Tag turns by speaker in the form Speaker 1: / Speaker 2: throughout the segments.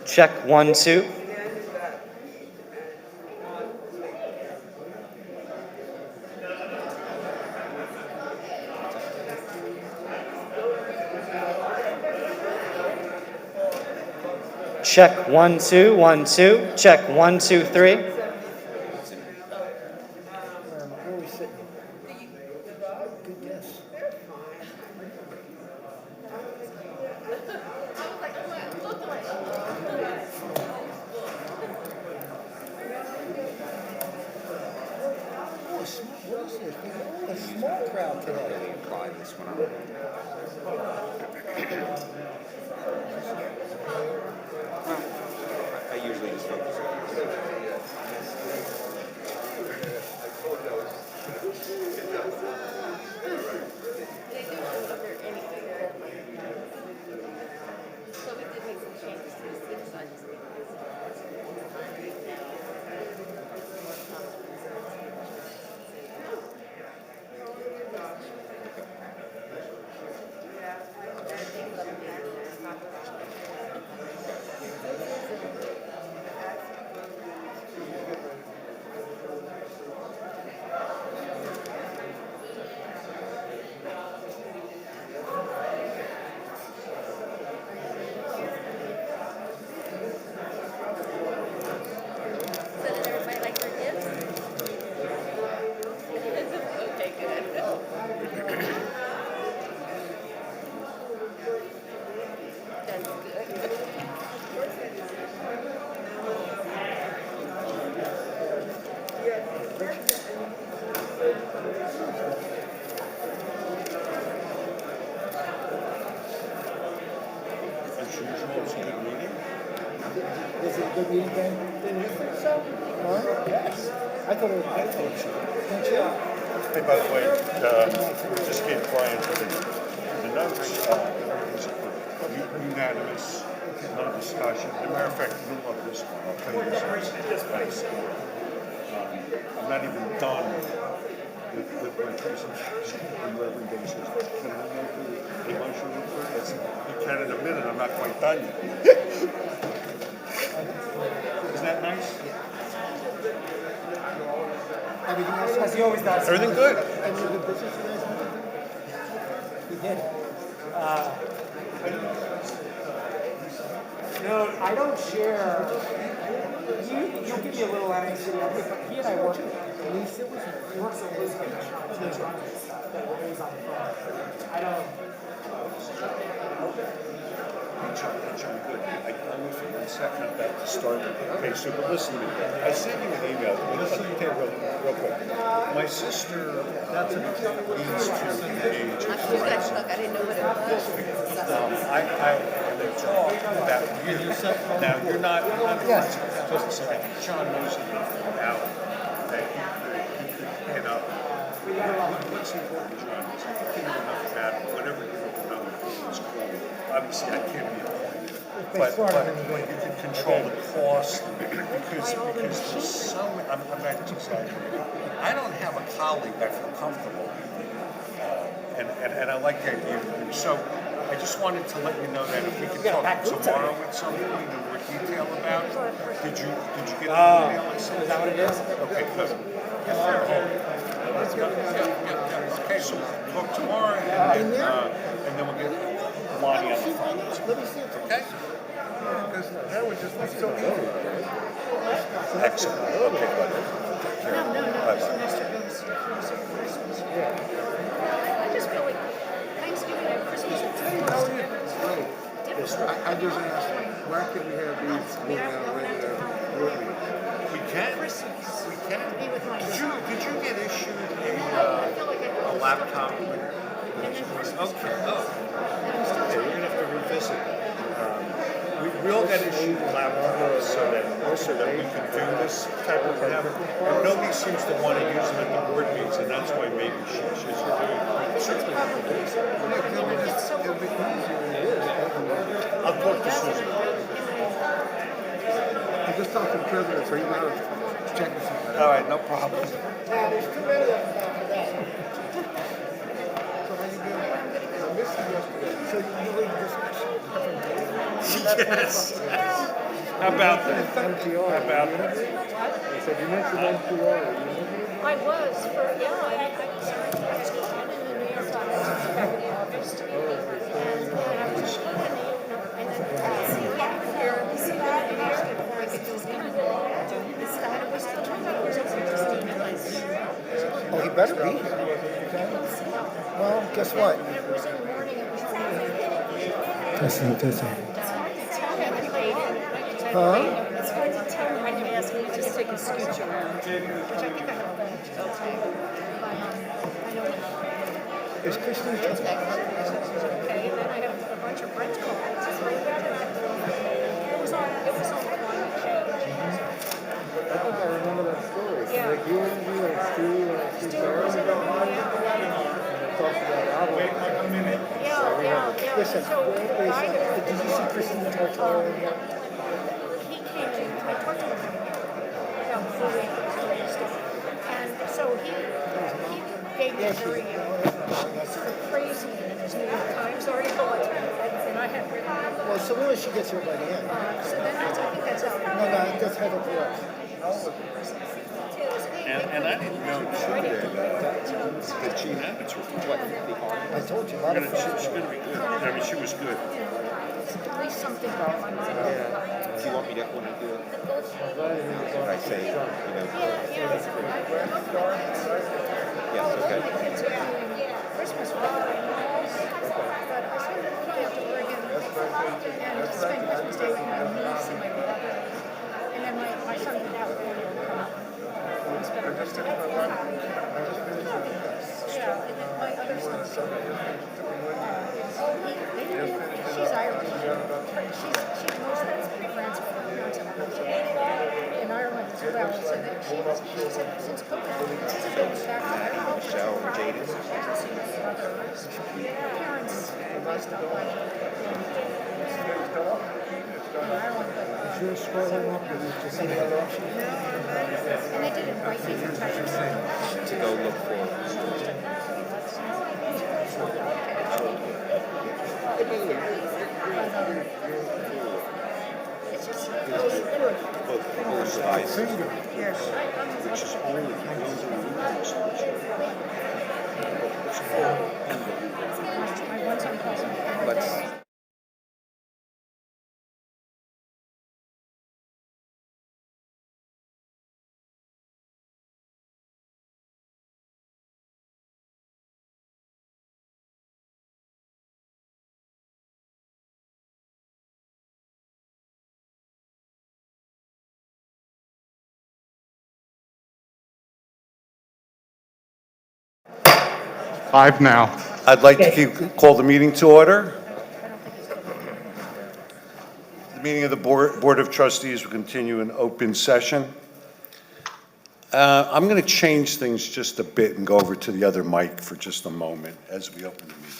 Speaker 1: Check 1, 2. Check 1, 2, 1, 2. Check 1, 2, 3.
Speaker 2: Where are we sitting? Good guess. What is this? A small crowd today.
Speaker 3: Apply this one out. I usually just focus on
Speaker 4: So we did make some changes to the city, so I just think this So did everybody like their gifts? Okay, good. That's good.
Speaker 5: As usual, it's a good meeting.
Speaker 2: Was it a good meeting, Ben? Didn't you think so? Huh? Yes. I thought it was great. Don't you?
Speaker 5: Hey, by the way, we just gave Brian the notes. Everything's approved. Unanimous, no discussion. As a matter of fact, you'll love this one. I'll tell you this one. I'm not even done with my presentation on a regular basis. Can I make a motion report? You can in a minute. I'm not quite done yet. Isn't that nice?
Speaker 2: Everything else?
Speaker 6: As he always does.
Speaker 5: Everything good?
Speaker 2: Any other business you guys want to do? We did.
Speaker 6: No, I don't share. You'll give me a little anxiety, but he and I work.
Speaker 2: Lisa was
Speaker 6: He works at Liz Beach. She's running this stuff that we're always on the phone. I don't.
Speaker 5: John, good. I only for 1 second about to start. Okay, so but listen to me. I sent you an email. Listen to me real quick. My sister needs to engage a
Speaker 4: You got
Speaker 5: friend.
Speaker 4: stuck, I didn't know what it was.
Speaker 5: And they talk about you. Now, you're not
Speaker 2: Yes.
Speaker 5: just a second. I think John knows about that you could hit up. What's important, John, is I think you know enough about it. Whatever you don't know is cool. Obviously, I can't be appointed. But you can control the cost because there's so many, I'm back to exaggerating. I don't have a colleague I feel comfortable with. And I like the idea of you. So I just wanted to let you know that if we could talk tomorrow at some point in more detail about it. Did you get the email I sent?
Speaker 6: Is that what it is?
Speaker 5: Okay, good. Okay, so talk tomorrow and then we'll get Lonnie on the phone.
Speaker 2: Let me see it.
Speaker 5: Okay?
Speaker 3: Because that would just be so easy.
Speaker 5: Excellent. Okay, buddy. Bye-bye.
Speaker 4: Semester goes closer to Christmas. I just feel like Thanksgiving and Christmas are two months together. It's really different.
Speaker 3: I just asked, why can't we have these moving on a regular board meeting?
Speaker 5: We can.
Speaker 4: Christmas.
Speaker 5: We can.
Speaker 4: Be with my son.
Speaker 5: Did you get issued
Speaker 4: I feel like I
Speaker 5: a laptop?
Speaker 4: and then Christmas.
Speaker 5: Okay. Oh.
Speaker 4: And I'm still
Speaker 5: Okay, we're gonna have to revisit that. We all got issued laptops so that we can do this type of thing. And nobody seems to want to use them at the board meetings, and that's why maybe she's doing it. Certainly.
Speaker 3: It'll be easier than it is.
Speaker 5: I'll talk to Susan.
Speaker 3: I just talked to the president, so he knows checking something.
Speaker 5: All right, no problem.
Speaker 2: Now, there's too many of them after that.
Speaker 3: So how you doing? I missed you yesterday.
Speaker 2: So you leave this different days?
Speaker 5: Yes. How about that?
Speaker 2: NPR.
Speaker 5: How about that?
Speaker 2: I said, you mentioned NPR.
Speaker 4: I was for, yeah, I was in the New York Times back in August. And I was just looking, and then here, this is here, I could do this guy was still trying to was over 16 minutes.
Speaker 2: Oh, he better be here. Well, guess what?
Speaker 4: It was in the morning, it was raining.
Speaker 2: Testing.
Speaker 4: It's hard to tell when I played it.
Speaker 2: Huh?
Speaker 4: It's hard to tell when I ask me just take a scooch around, which I think I have done. But I don't.
Speaker 2: Is Christine
Speaker 4: Okay, and then I have a bunch of Brent cards. It was on climate change.
Speaker 2: I think I remember that story.
Speaker 4: Yeah.
Speaker 2: Like you interviewed like Steve Barron, and they talked about album.
Speaker 4: Yeah.
Speaker 2: Listen,
Speaker 4: So
Speaker 2: did you see Christine Tartaro?
Speaker 4: he came in, I talked to him about food and stuff. And so he gave me a very crazy New York Times article, and I had written it.
Speaker 2: Well, so long as she gets here by the end.
Speaker 4: So then I think that's out.
Speaker 2: No, that's head up yours.
Speaker 5: And I didn't know that Gene Abbott's what?
Speaker 2: I told you, a lot of fun.
Speaker 5: She's gonna be good. I mean, she was good.
Speaker 4: At least something about my mind.
Speaker 7: Do you want me to want to do it? That's what I say. You know. Yes. Okay.
Speaker 4: The kids are doing Christmas with but I said I have to bring in and spend Christmas Day with my niece and my brother. And then my son went out there and come up and spend Christmas Day. Yeah, and then my other son's she's Irish. She knows that France in Ireland as well. So that she said since COVID, she's been back to Ireland.
Speaker 7: Michelle and Jaden.
Speaker 4: She hasn't seen her brother. Her parents raised up in Ireland.
Speaker 2: Is yours scrolling up? Did you just see the other option?
Speaker 4: And they did invite me from Texas.
Speaker 7: To go look for.
Speaker 4: It's just
Speaker 7: Both sides.
Speaker 5: Which is only
Speaker 4: my one son calls me every
Speaker 7: Let's.
Speaker 4: day.
Speaker 8: Five now.
Speaker 9: I'd like to call the meeting to order. The meeting of the Board of Trustees will continue in open session. I'm going to change things just a bit and go over to the other mic for just a moment as we open the meeting.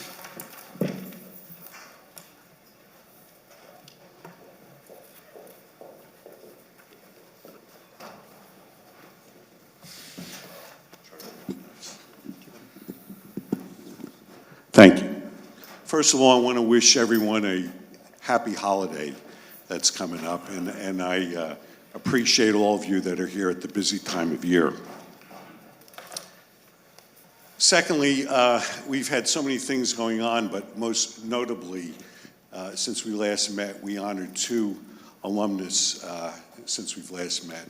Speaker 9: Thank you. First of all, I want to wish everyone a happy holiday that's coming up, and I appreciate all of you that are here at the busy time of year. Secondly, we've had so many things going on, but most notably, since we last met, we honored two alumnus since we've last met.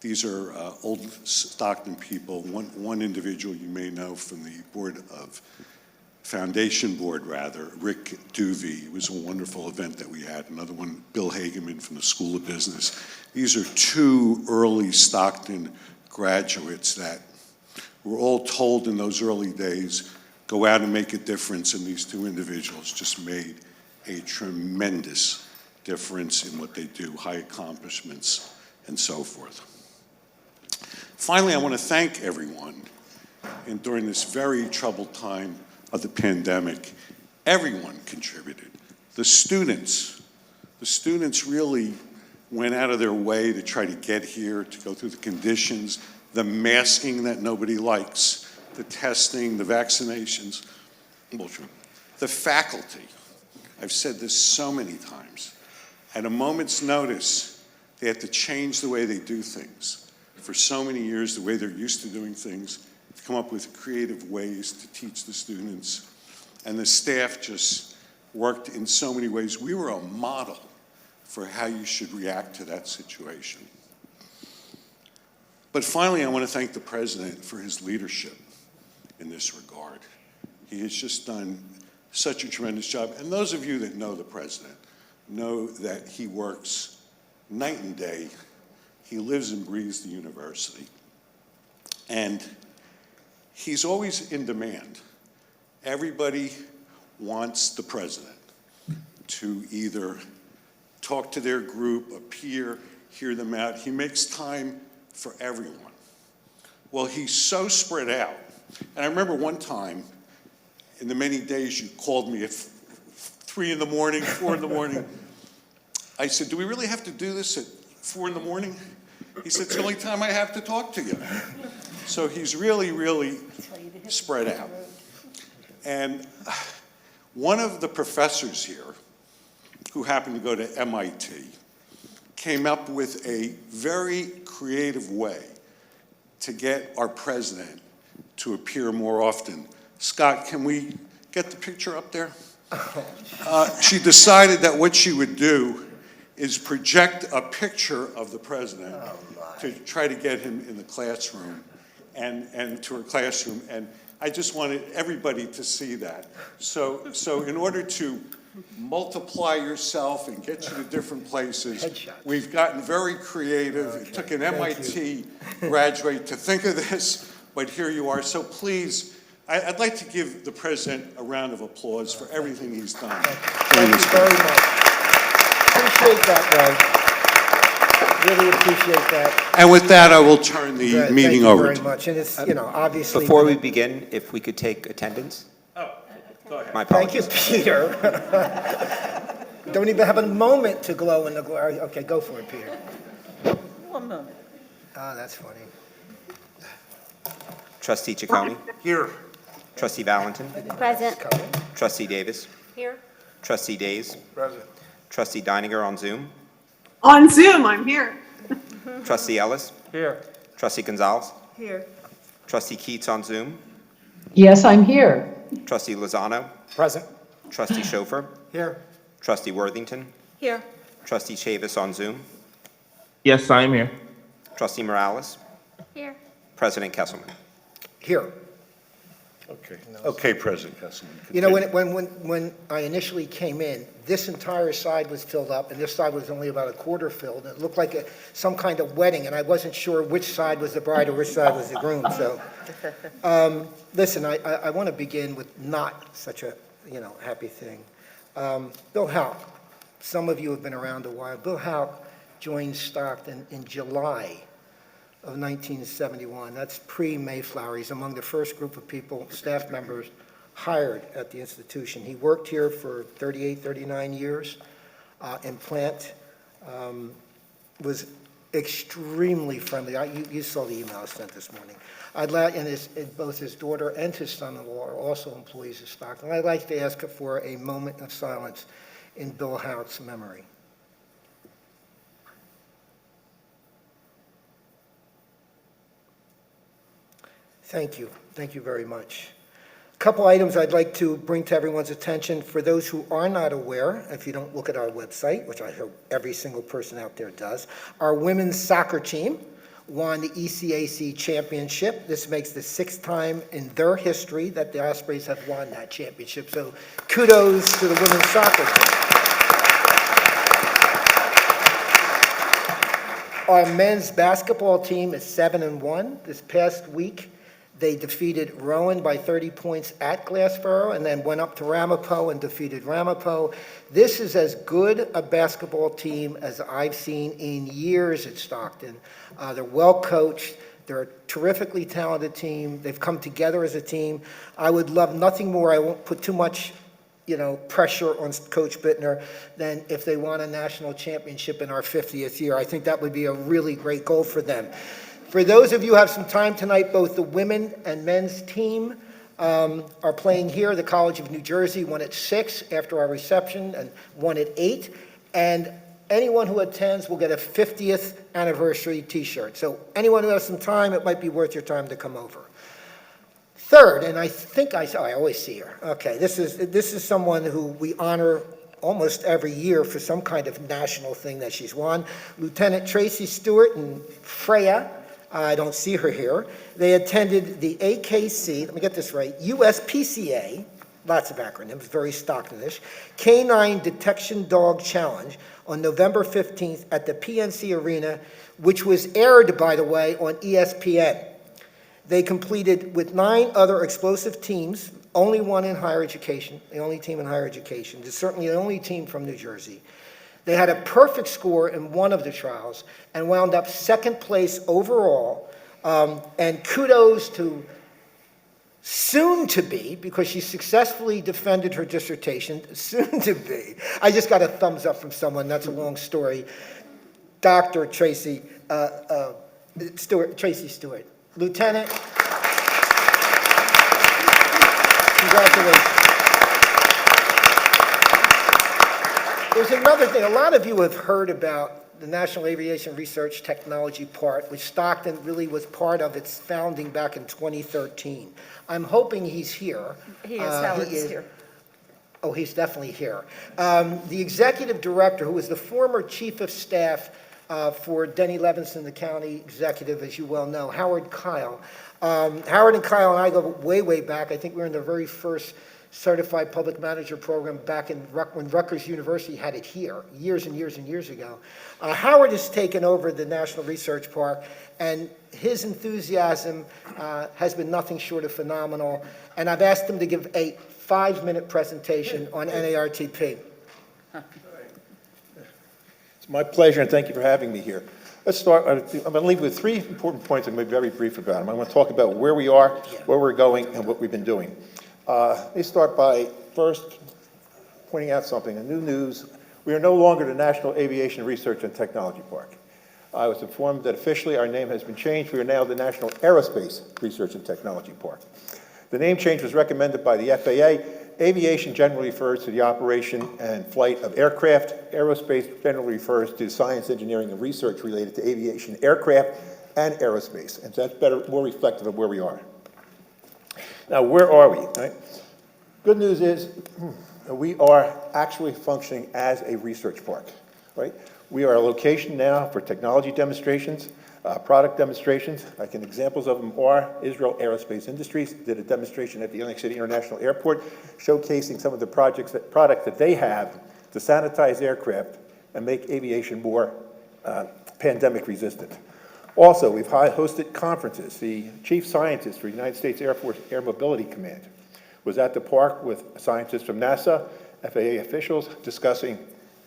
Speaker 9: These are old Stockton people. One individual you may know from the Foundation Board, Rick Duvey. It was a wonderful event that we had. Another one, Bill Hageman from the School of Business. These are two early Stockton graduates that were all told in those early days, go out and make a difference, and these two individuals just made a tremendous difference in what they do, high accomplishments, and so forth. Finally, I want to thank everyone, and during this very troubled time of the pandemic, everyone contributed. The students really went out of their way to try to get here, to go through the conditions, the masking that nobody likes, the testing, the vaccinations. The faculty, I've said this so many times, at a moment's notice, They had to change the way they do things. For so many years, the way they're used to doing things, they've come up with creative ways to teach the students. And the staff just worked in so many ways. We were a model for how you should react to that situation. But finally, I want to thank the president for his leadership in this regard. He has just done such a tremendous job. And those of you that know the president know that he works night and day. He lives and breathes the university. And he's always in demand. Everybody wants the president to either talk to their group, appear, hear them out. He makes time for everyone. Well, he's so spread out. And I remember one time, in the many days you called me at 3 in the morning, 4 in the morning. I said, do we really have to do this at 4 in the morning? He said, it's the only time I have to talk to you. So he's really, really spread out. And one of the professors here, who happened to go to MIT, came up with a very creative way to get our president to appear more often. Scott, can we get the picture up there? She decided that what she would do is project a picture of the president to try to get him in the classroom and to her classroom. And I just wanted everybody to see that. So in order to multiply yourself and get you to different places, we've gotten very creative. Okay. It took an MIT graduate to think of this, but here you are. So please, I'd like to give the president a round of applause for everything he's done.
Speaker 2: Thank you very much. Appreciate that, Ray. Really appreciate that.
Speaker 9: And with that, I will turn the meeting over.
Speaker 2: Thank you very much. And it's, obviously.
Speaker 7: Before we begin, if we could take attendance?
Speaker 5: Oh, go ahead.
Speaker 7: My
Speaker 2: Thank you,
Speaker 7: apologies.
Speaker 2: Peter. Don't even have a moment to glow in the glory. Okay, go for it, Peter.
Speaker 6: 1 moment.
Speaker 2: Oh, that's funny.
Speaker 7: Trustee Ciccone?
Speaker 3: Here.
Speaker 7: Trustee Valentin?
Speaker 4: Present.
Speaker 7: Trustee Davis?
Speaker 4: Here.
Speaker 7: Trustee Days?
Speaker 3: Present.
Speaker 7: Trustee Deininger on Zoom?
Speaker 8: On Zoom, I'm here.
Speaker 7: Trustee Ellis?
Speaker 6: Here.
Speaker 7: Trustee Gonzalez?
Speaker 6: Here.
Speaker 7: Trustee Keats on Zoom?
Speaker 8: Yes, I'm here.
Speaker 7: Trustee Lozano?
Speaker 1: Present.
Speaker 7: Trustee Schofer?
Speaker 2: Here.
Speaker 7: Trustee Worthington?
Speaker 4: Here.
Speaker 7: Trustee Chavis on Zoom?
Speaker 10: Yes, I'm here.
Speaker 7: Trustee Morales?
Speaker 4: Here.
Speaker 7: President Kesselman?
Speaker 2: Here.
Speaker 3: Okay. Okay, President Kesselman.
Speaker 2: You know, when I initially came in, this entire side was filled up, and this side was only about a quarter filled. It looked like some kind of wedding, and I wasn't sure which side was the bride or which side was the groom. So, listen, I want to begin with not such a happy thing. Bill Houck, some of you have been around a while. Bill Houck joined Stockton in July of 1971. That's pre-Mayflower. He's among the first group of people, staff members, hired at the institution. He worked here for 38, 39 years in plant, was extremely friendly. You saw the email I sent this morning. And both his daughter and his son-in-law are also employees of Stockton. I'd like to ask for a moment of silence in Bill Houck's memory. Thank you. Thank you very much. A couple items I'd like to bring to everyone's attention. For those who are not aware, if you don't look at our website, which I hope every single person out there does, our women's soccer team won the ECAC championship. This makes the 6th time in their history that the Ospreys have won that championship. So kudos to the women's soccer team. Our men's basketball team is 7-1. This past week, they defeated Rowan by 30 points at Glassboro and then went up to Ramapo and defeated Ramapo. This is as good a basketball team as I've seen in years at Stockton. They're well coached. They're a terrifically talented team. They've come together as a team. I would love nothing more. I won't put too much pressure on Coach Bittner than if they won a national championship in our 50th year. I think that would be a really great goal for them. For those of you who have some time tonight, both the women and men's team are playing here. The College of New Jersey won at 6 after our reception and won at 8. And anyone who attends will get a 50th anniversary t-shirt. So anyone who has some time, it might be worth your time to come over. Third, and I think I always see her. Okay, this is someone who we honor almost every year for some kind of national thing that she's won. Lieutenant Tracy Stewart and Freya, I don't see her here. They attended the AKC, let me get this right, USPCA, lots of acronyms, very Stockton-ish, Canine Detection Dog Challenge on November 15th at the PNC Arena, which was aired, by the way, on ESPN. They completed with 9 other explosive teams, only one in higher education, the only team in higher education. It's certainly the only team from New Jersey. They had a perfect score in one of the trials and wound up second place overall. And kudos to soon to be, because she successfully defended her dissertation, soon to be. I just got a thumbs up from someone, that's a long story. Dr. Tracy Stewart. Lieutenant, congratulations. There's another thing. A lot of you have heard about the National Aviation Research Technology Park, which Stockton really was part of its founding back in 2013. I'm hoping he's here.
Speaker 4: He is, Howard's here.
Speaker 2: Oh, he's definitely here. The executive director, who was the former chief of staff for Denny Levinson, the county executive, as you well know, Howard Kyle. Howard and Kyle and I go way, way back. I think we were in the very first certified public manager program back in when Rutgers University had it here, years and years and years ago. Howard has taken over the National Research Park, and his enthusiasm has been nothing short of phenomenal. And I've asked him to give a 5-minute presentation on NARTP.
Speaker 11: It's my pleasure, and thank you for having me here. Let's start. I'm going to leave with 3 important points. I'm going to be very brief about them. I want to talk about where we are, where we're going, and what we've been doing. Let me start by first pointing out something, a new news. We are no longer the National Aviation Research and Technology Park. I was informed that officially our name has been changed. We are now the National Aerospace Research and Technology Park. The name change was recommended by the FAA. Aviation generally refers to the operation and flight of aircraft. Aerospace generally refers to science, engineering, and research related to aviation, aircraft, and aerospace. And so that's better, more reflective of where we are. Now, where are we? Right? Good news is we are actually functioning as a research park. Right? We are a location now for technology demonstrations, product demonstrations. Examples of them are Israel Aerospace Industries did a demonstration at the Atlantic City International Airport, showcasing some of the products that they have to sanitize aircraft and make aviation more pandemic resistant. Also, we've hosted conferences. The chief scientist for United States Air Force Air Mobility Command was at the park with scientists from NASA, FAA officials discussing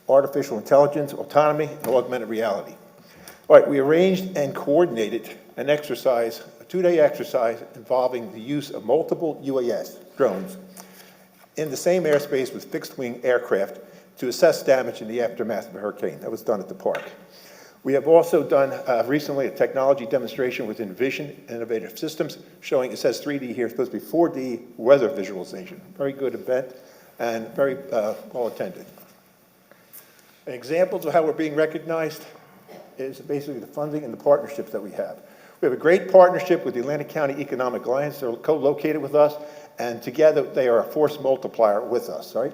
Speaker 11: artificial intelligence, autonomy, and augmented reality. All right, we arranged and coordinated an exercise, a 2-day exercise involving the use of multiple UAS drones in the same airspace with fixed-wing aircraft to assess damage in the aftermath of a hurricane. That was done at the park. We have also done recently a technology demonstration with Envision Innovative Systems, showing, it says 3D here, it's supposed to be 4D weather visualization. Very good event and very well attended. Examples of how we're being recognized is basically the funding and the partnerships that we have. We have a great partnership with the Atlantic County Economic Alliance. They're co-located with us, and together they are a force multiplier with us, right?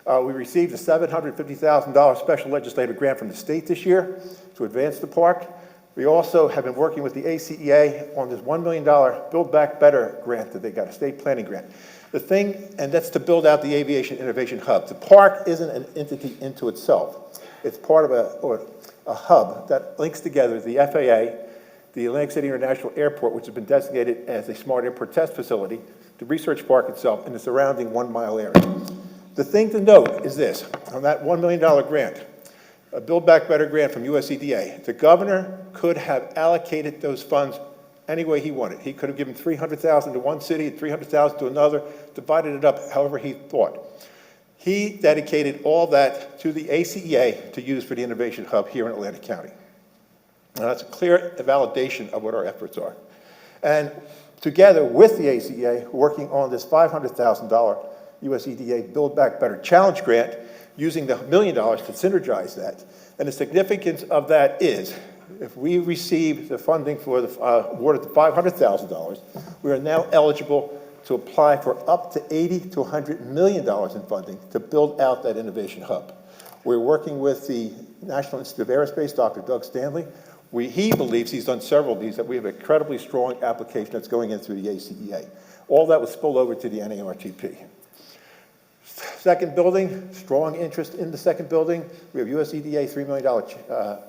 Speaker 11: We received a $750,000 special legislative grant from the state this year to advance the park. We also have been working with the ACEA on this $1 million Build Back Better grant that they got, a state planning grant. The thing, and that's to build out the Aviation Innovation Hub. The park isn't an entity into itself. It's part of a hub that links together the FAA, the Atlantic City International Airport, which has been designated as a smart airport test facility, the research park itself, and the surrounding 1-mile area. The thing to note is this, on that $1 million grant, a Build Back Better grant from USEDA, the governor could have allocated those funds any way he wanted. He could have given $300,000 to one city and $300,000 to another, divided it up however he thought. He dedicated all that to the ACEA to use for the Innovation Hub here in Atlantic County. Now, that's a clear validation of what our efforts are. And together with the ACEA, working on this $500,000 USEDA Build Back Better Challenge grant, using the $1 million to synergize that. And the significance of that is, if we receive the funding for the award of $500,000, we are now eligible to apply for up to $80 to $100 million in funding to build out that innovation hub. We're working with the National Institute of Aerospace, Dr. Doug Stanley. He believes, he's done several of these, that we have an incredibly strong application that's going in through the ACEA. All that was spilled over to the NARTP. Second building, strong interest in the second building. We have USEDA $3 million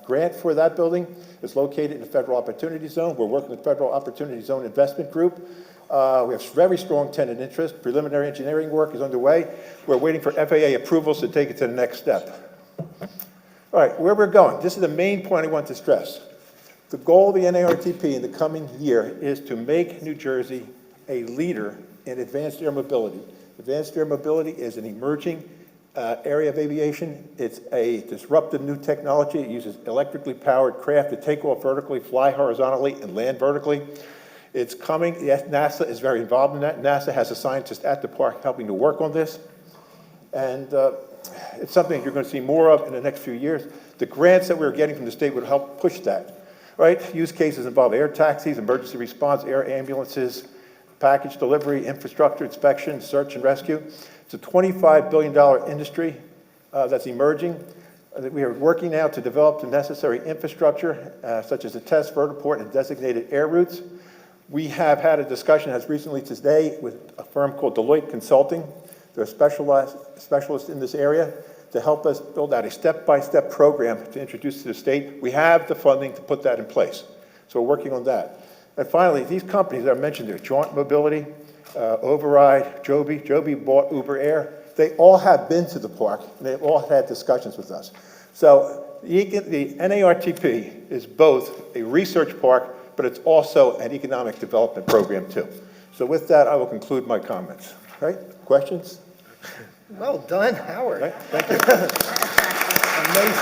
Speaker 11: grant for that building. It's located in the Federal Opportunity Zone. We're working with Federal Opportunity Zone Investment Group. We have very strong tenant interest. Preliminary engineering work is underway. We're waiting for FAA approvals to take it to the next step. All right, where we're going. This is the main point I want to stress. The goal of the NARTP in the coming year is to make New Jersey a leader in advanced air mobility. Advanced air mobility is an emerging area of aviation. It's a disruptive new technology. It uses electrically powered craft to take off vertically, fly horizontally, and land vertically. It's coming. Yes, NASA is very involved in that. NASA has a scientist at the park helping to work on this. And it's something you're going to see more of in the next few years. The grants that we're getting from the state would help push that, right? Use cases involve air taxis, emergency response, air ambulances, package delivery, infrastructure inspection, search and rescue. It's a $25 billion industry that's emerging. We are working now to develop the necessary infrastructure, such as a test vertiport and designated air routes. We have had a discussion as recently today with a firm called Deloitte Consulting. They're specialists in this area to help us build out a step-by-step program to introduce to the state. We have the funding to put that in place. So we're working on that. And finally, these companies that I mentioned there, Jaunt Mobility, Override, Joby bought Uber Air. They all have been to the park, and they've all had discussions with us. So the NARTP is both a research park, but it's also an economic development program too. So with that, I will conclude my comments. Right? Questions?
Speaker 2: Well done, Howard.
Speaker 11: Right? Thank you.
Speaker 2: Amazing.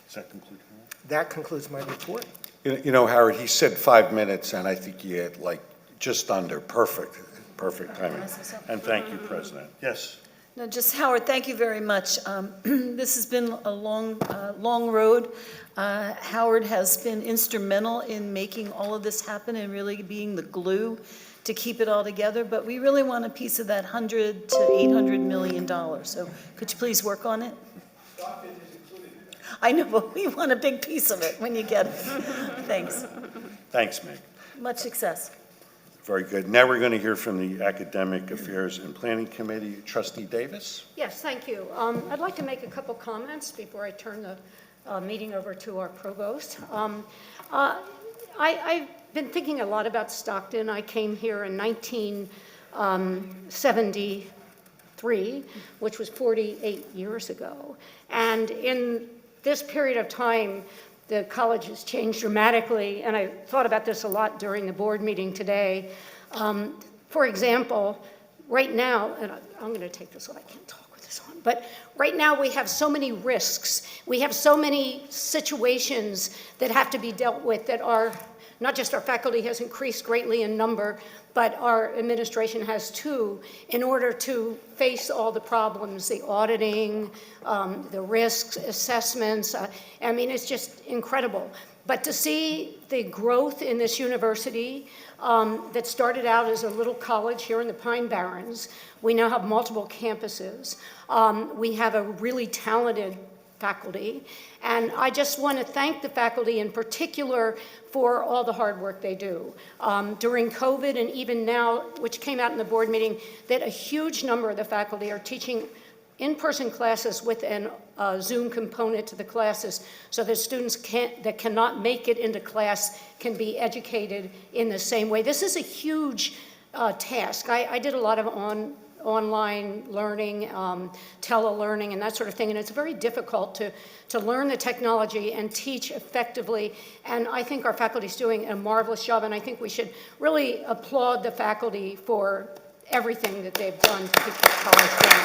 Speaker 5: Does that conclude?
Speaker 2: That concludes my report.
Speaker 9: You know, Howard, he said 5 minutes, and I think you had like just under perfect timing. And thank you, President. Yes.
Speaker 12: No, just Howard, thank you very much. This has been a long road. Howard has been instrumental in making all of this happen and really being the glue to keep it all together. But we really want a piece of that $100 to $800 million. So could you please work on it? I know, but we want a big piece of it when you get it. Thanks.
Speaker 5: Thanks, Meg.
Speaker 12: Much success.
Speaker 5: Very good. Now we're going to hear from the Academic Affairs and Planning Committee. Trustee Davis?
Speaker 4: Yes, thank you. I'd like to make a couple comments before I turn the meeting over to our provost. I've been thinking a lot about Stockton. I came here in 1973, which was 48 years ago. And in this period of time, the college has changed dramatically, and I thought about this a lot during the board meeting today. For example, right now, and I'm going to take this off, I can't talk with this on, but right now we have so many risks. We have so many situations that have to be dealt with that are, not just our faculty has increased greatly in number, but our administration has too, in order to face all the problems, the auditing, the risks, assessments. I mean, it's just incredible. But to see the growth in this university that started out as a little college here in the Pine Barrens, we now have multiple campuses. We have a really talented faculty, and I just want to thank the faculty in particular for all the hard work they do. During COVID and even now, which came out in the board meeting, that a huge number of the faculty are teaching in-person classes with a Zoom component to the classes so that students that cannot make it into class can be educated in the same way. This is a huge task. I did a lot of online learning, tele-learning, and that sort of thing, and it's very difficult to learn the technology and teach effectively, and I think our faculty is doing a marvelous job, and I think we should really applaud the faculty for everything that they've done to keep this college going.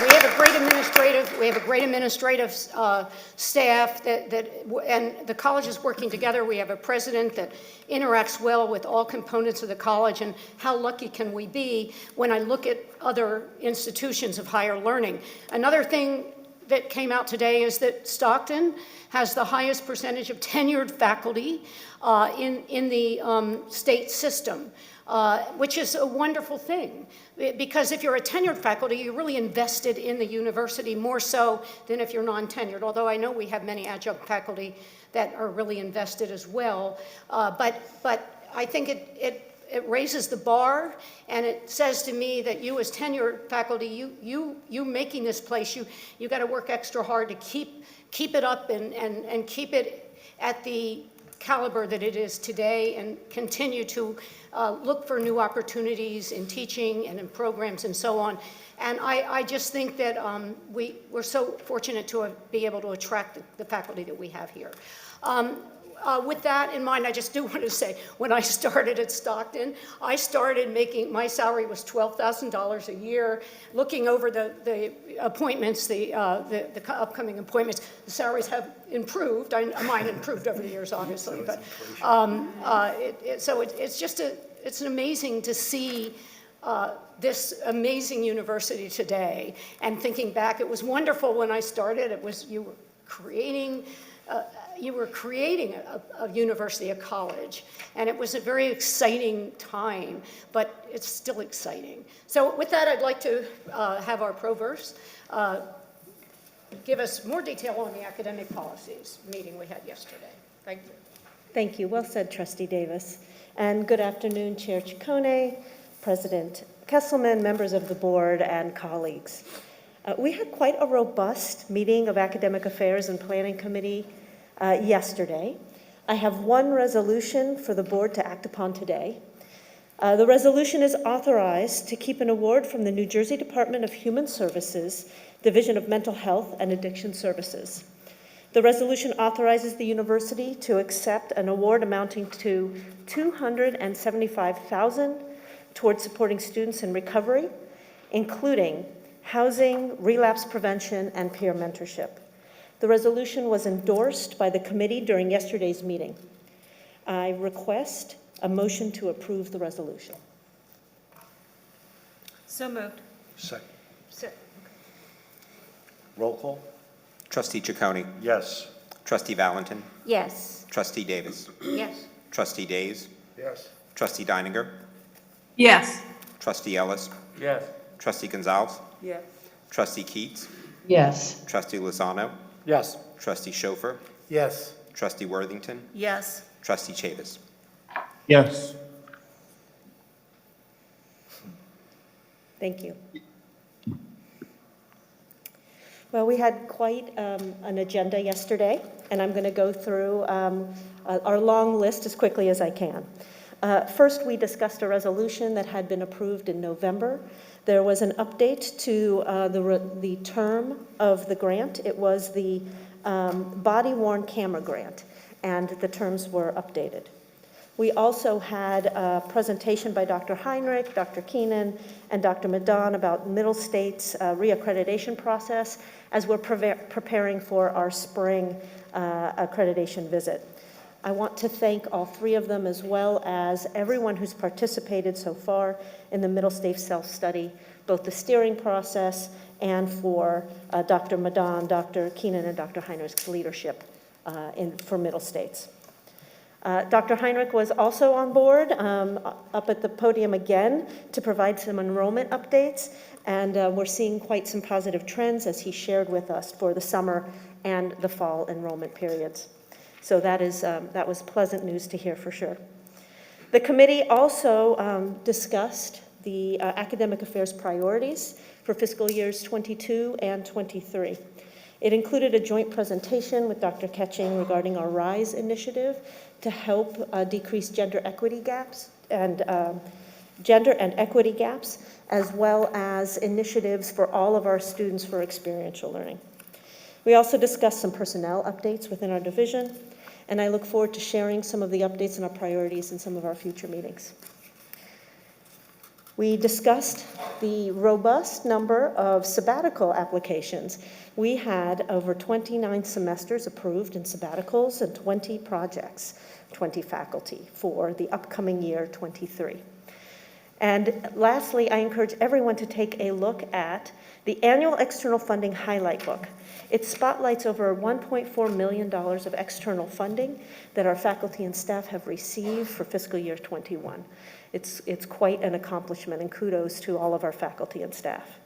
Speaker 4: We have a great administrative staff and the college is working together. We have a president that interacts well with all components of the college, and how lucky can we be when I look at other institutions of higher learning. Another thing that came out today is that Stockton has the highest percentage of tenured faculty in the state system, which is a wonderful thing. Because if you're a tenured faculty, you're really invested in the university more so than if you're non-tenured, although I know we have many adjunct faculty that are really invested as well. But I think it raises the bar, and it says to me that you as tenured faculty, you making this place, you got to work extra hard to keep it up and keep it at the caliber that it is today, and continue to look for new opportunities in teaching and in programs and so on. And I just think that we're so fortunate to be able to attract the faculty that we have here. With that in mind, I just do want to say, when I started at Stockton, I started making, my salary was $12,000 a year. Looking over the appointments, the upcoming appointments, the salaries have improved. Mine improved over the years, obviously, but it's amazing to see this amazing university today. And thinking back, it was wonderful when I started. It was, you were creating a university, a college, and it was a very exciting time, but it's still exciting. So with that, I'd like to have our provost give us more detail on the academic policies meeting we had yesterday. Thank you.
Speaker 13: Thank you. Well said, Trustee Davis. And good afternoon, Chair Ciccone, President Kesselman, members of the board, and colleagues. We had quite a robust meeting of Academic Affairs and Planning Committee yesterday. I have one resolution for the board to act upon today. The resolution is authorized to keep an award from the New Jersey Department of Human Services, Division of Mental Health and Addiction Services. The resolution authorizes the university to accept an award amounting to $275,000 towards supporting students in recovery, including housing, relapse prevention, and peer mentorship. The resolution was endorsed by the committee during yesterday's meeting. I request a motion to approve the resolution.
Speaker 12: So moved.
Speaker 3: Second.
Speaker 7: Roll call. Trustee Ciccone.
Speaker 3: Yes.
Speaker 7: Trustee Valentin.
Speaker 4: Yes.
Speaker 7: Trustee Davis.
Speaker 4: Yes.
Speaker 7: Trustee Days.
Speaker 3: Yes.
Speaker 7: Trustee Deininger.
Speaker 8: Yes.
Speaker 7: Trustee Ellis.
Speaker 3: Yes.
Speaker 7: Trustee Gonzalez.
Speaker 6: Yes.
Speaker 7: Trustee Keats.
Speaker 8: Yes.
Speaker 7: Trustee Lozano.
Speaker 1: Yes.
Speaker 7: Trustee Schofer.
Speaker 2: Yes.
Speaker 7: Trustee Worthington.
Speaker 12: Yes.
Speaker 7: Trustee Chavis.
Speaker 10: Yes.
Speaker 13: Thank you. Well, we had quite an agenda yesterday, and I'm going to go through our long list as quickly as I can. First, we discussed a resolution that had been approved in November. There was an update to the term of the grant. It was the body-worn camera grant, and the terms were updated. We also had a presentation by Dr. Heinrich, Dr. Keenan, and Dr. Madan about Middle State's reaccreditation process as we're preparing for our spring accreditation visit. I want to thank all three of them, as well as everyone who's participated so far in the Middle State self-study, both the steering process and for Dr. Madan, Dr. Keenan, and Dr. Heinrich's leadership for Middle States. Dr. Heinrich was also on board up at the podium again to provide some enrollment updates, and we're seeing quite some positive trends as he shared with us for the summer and the fall enrollment periods. So that was pleasant news to hear for sure. The committee also discussed the academic affairs priorities for fiscal years 22 and 23. It included a joint presentation with Dr. Ketching regarding our RISE initiative to help decrease gender equity gaps, as well as initiatives for all of our students for experiential learning. We also discussed some personnel updates within our division, and I look forward to sharing some of the updates and our priorities in some of our future meetings. We discussed the robust number of sabbatical applications. We had over 29 semesters approved in sabbaticals and 20 projects, 20 faculty for the upcoming year 23. And lastly, I encourage everyone to take a look at the annual external funding highlight book. It spotlights over $1.4 million of external funding that our faculty and staff have received for fiscal year 21. It's quite an accomplishment, and kudos to all of our faculty and staff.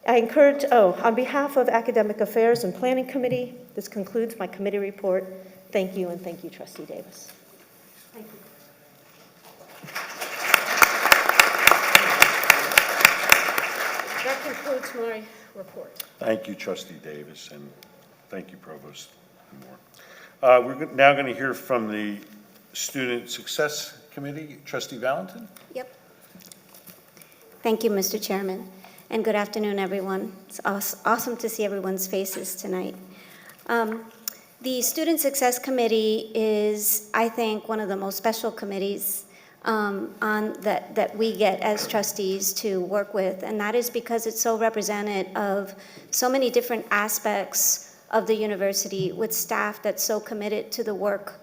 Speaker 13: I encourage, on behalf of Academic Affairs and Planning Committee, this concludes my committee report. Thank you, and thank you, Trustee Davis. Thank you.
Speaker 4: That concludes my report.
Speaker 5: Thank you, Trustee Davis, and thank you, Provost Moore. We're now going to hear from the Student Success Committee. Trustee Valentin?
Speaker 14: Yep. Thank you, Mr. Chairman, and good afternoon, everyone. It's awesome to see everyone's faces tonight. The Student Success Committee is, I think, one of the most special committees that we get as trustees to work with, and that is because it's so representative of so many different aspects of the university with staff that's so committed to the work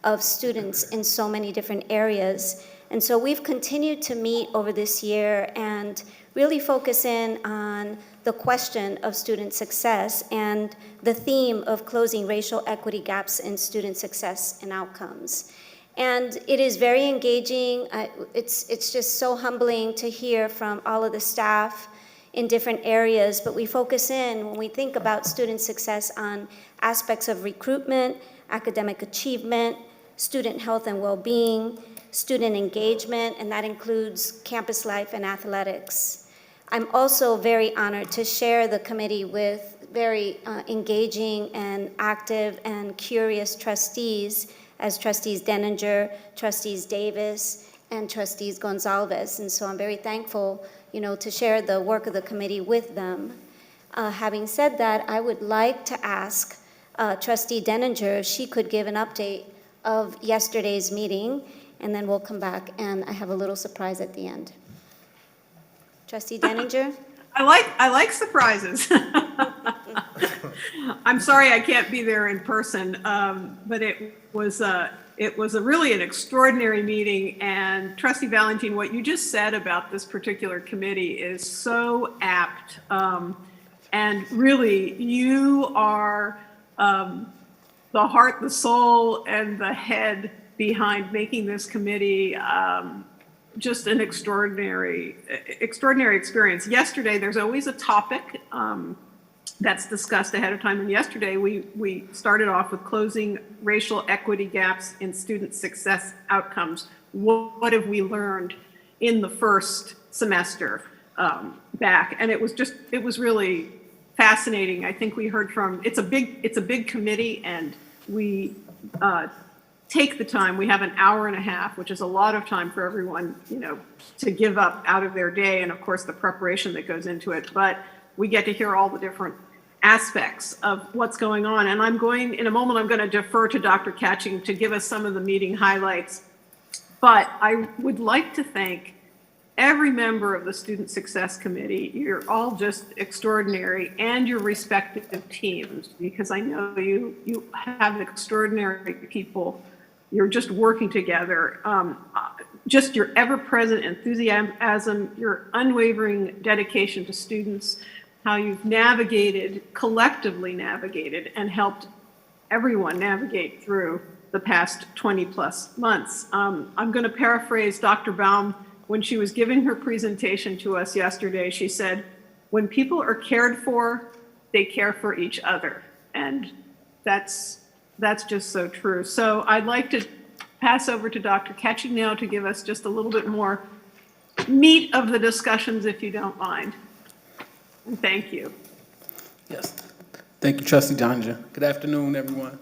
Speaker 14: of students in so many different areas. And so we've continued to meet over this year and really focus in on the question of student success and the theme of closing racial equity gaps in student success and outcomes. And it is very engaging. It's just so humbling to hear from all of the staff in different areas, but we focus in, when we think about student success, on aspects of recruitment, academic achievement, student health and well-being, student engagement, and that includes campus life and athletics. I'm also very honored to share the committee with very engaging and active and curious trustees, as Trustees Denninger, Trustees Davis, and Trustees Gonzalez. And so I'm very thankful, to share the work of the committee with them. Having said that, I would like to ask Trustee Denninger if she could give an update of yesterday's meeting, and then we'll come back, and I have a little surprise at the end. Trustee Denninger?
Speaker 8: I like surprises. I'm sorry I can't be there in person, but it was really an extraordinary meeting. And Trustee Valentin, what you just said about this particular committee is so apt. And really, you are the heart, the soul, and the head behind making this committee just an extraordinary experience. Yesterday, there's always a topic that's discussed ahead of time. And yesterday, we started off with closing racial equity gaps in student success outcomes. What have we learned in the first semester back? And it was really fascinating. I think we heard from, it's a big committee, and we take the time. We have an hour and a half, which is a lot of time for everyone, to give up out of their day, and of course the preparation that goes into it. But we get to hear all the different aspects of what's going on. And in a moment, I'm going to defer to Dr. Catching to give us some of the meeting highlights. But I would like to thank every member of the Student Success Committee. You're all just extraordinary, and your respective teams, because I know you have extraordinary people. You're just working together. Just your ever-present enthusiasm, your unwavering dedication to students, how you've collectively navigated, and helped everyone navigate through the past 20 plus months. I'm going to paraphrase Dr. Baum. When she was giving her presentation to us yesterday, she said, when people are cared for, they care for each other. And that's just so true. So I'd like to pass over to Dr. Catching now to give us just a little bit more meat of the discussions, if you don't mind. And thank you.
Speaker 15: Yes. Thank you, Trustee Denninger. Good afternoon, everyone.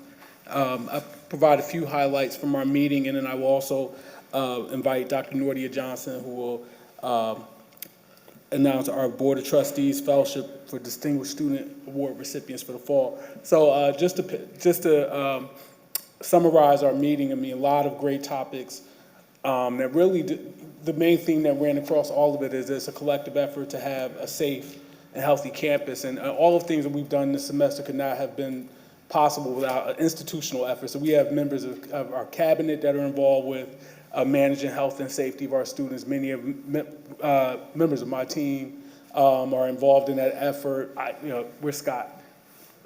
Speaker 15: I'll provide a few highlights from our meeting, and then I will also invite Dr. Nordia Johnson, who will announce our Board of Trustees Fellowship for Distinguished Student Award recipients for the fall. So just to summarize our meeting, a lot of great topics That really, the main thing that ran across all of it is it's a collective effort to have a safe and healthy campus. And all of the things that we've done this semester could not have been possible without an institutional effort. So we have members of our cabinet that are involved with managing health and safety of our students. Many of members of my team are involved in that effort. We're Scott.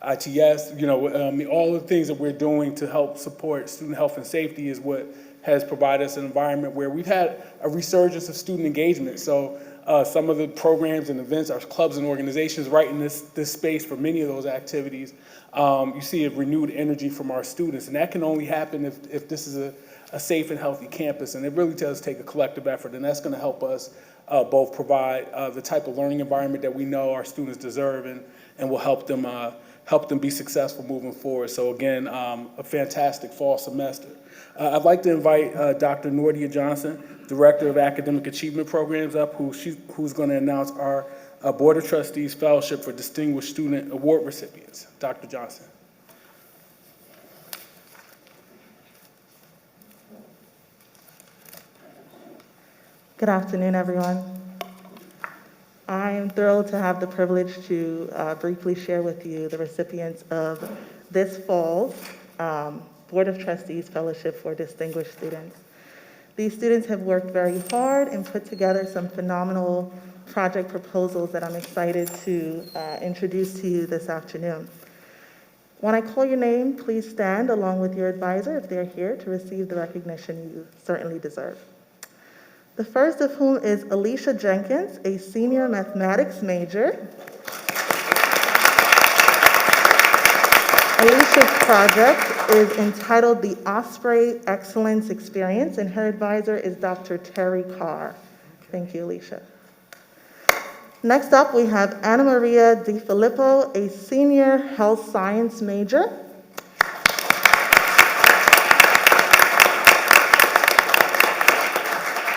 Speaker 15: ITS, all the things that we're doing to help support student health and safety is what has provided us an environment where we've had a resurgence of student engagement. So some of the programs and events, our clubs and organizations right in this space for many of those activities, you see a renewed energy from our students. And that can only happen if this is a safe and healthy campus. And it really does take a collective effort, and that's going to help us both provide the type of learning environment that we know our students deserve and will help them be successful moving forward. So again, a fantastic fall semester. I'd like to invite Dr. Nordia Johnson, Director of Academic Achievement Programs, up, who's going to announce our Board of Trustees Fellowship for Distinguished Student Award recipients. Dr. Johnson.
Speaker 16: Good afternoon, everyone. I am thrilled to have the privilege to briefly share with you the recipients of this fall's Board of Trustees Fellowship for Distinguished Students. These students have worked very hard and put together some phenomenal project proposals that I'm excited to introduce to you this afternoon. When I call your name, please stand along with your advisor if they're here to receive the recognition you certainly deserve. The first of whom is Alicia Jenkins, a senior mathematics major. Alicia's project is entitled The Osprey Excellence Experience, and her advisor is Dr. Terry Carr. Thank you, Alicia. Next up, we have Anna Maria DiFilippo, a senior health science major.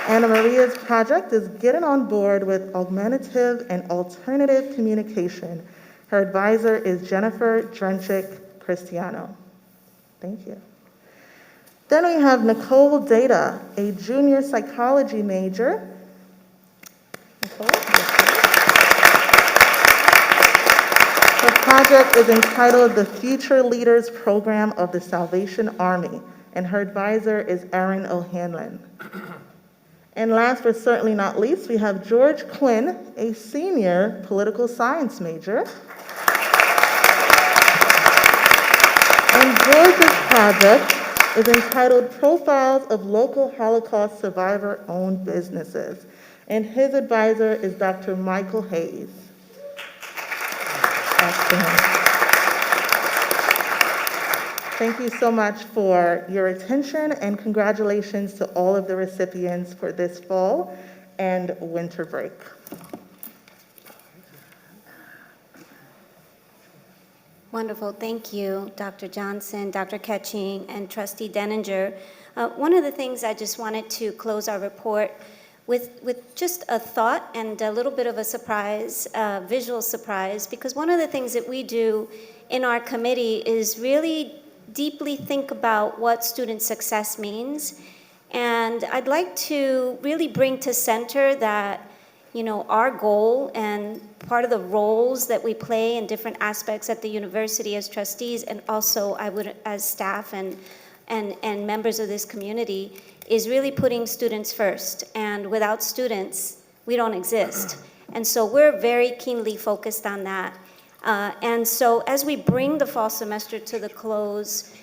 Speaker 16: Anna Maria's project is Getting on Board with Augmentative and Alternative Communication. Her advisor is Jennifer Drenchick Cristiano. Thank you. Then we have Nicole Data, a junior psychology major. Nicole? Her project is entitled The Future Leaders Program of the Salvation Army, and her advisor is Erin O'Hanlon. And last but certainly not least, we have George Quinn, a senior political science major. And George's project is entitled Profiles of Local Holocaust Survivor-Owned Businesses. And his advisor is Dr. Michael Hayes. Thank you so much for your attention, and congratulations to all of the recipients for this fall and winter break.
Speaker 14: Wonderful. Thank you, Dr. Johnson, Dr. Ketching, and Trustee Denninger. One of the things I just wanted to close our report with just a thought and a little bit of a surprise, visual surprise, because one of the things that we do in our committee is really deeply think about what student success means. And I'd like to really bring to center that, our goal and part of the roles that we play in different aspects at the university as trustees, and also I would as staff and members of this community, is really putting students first. And without students, we don't exist. And so we're very keenly focused on that. And so as we bring the fall semester to the close,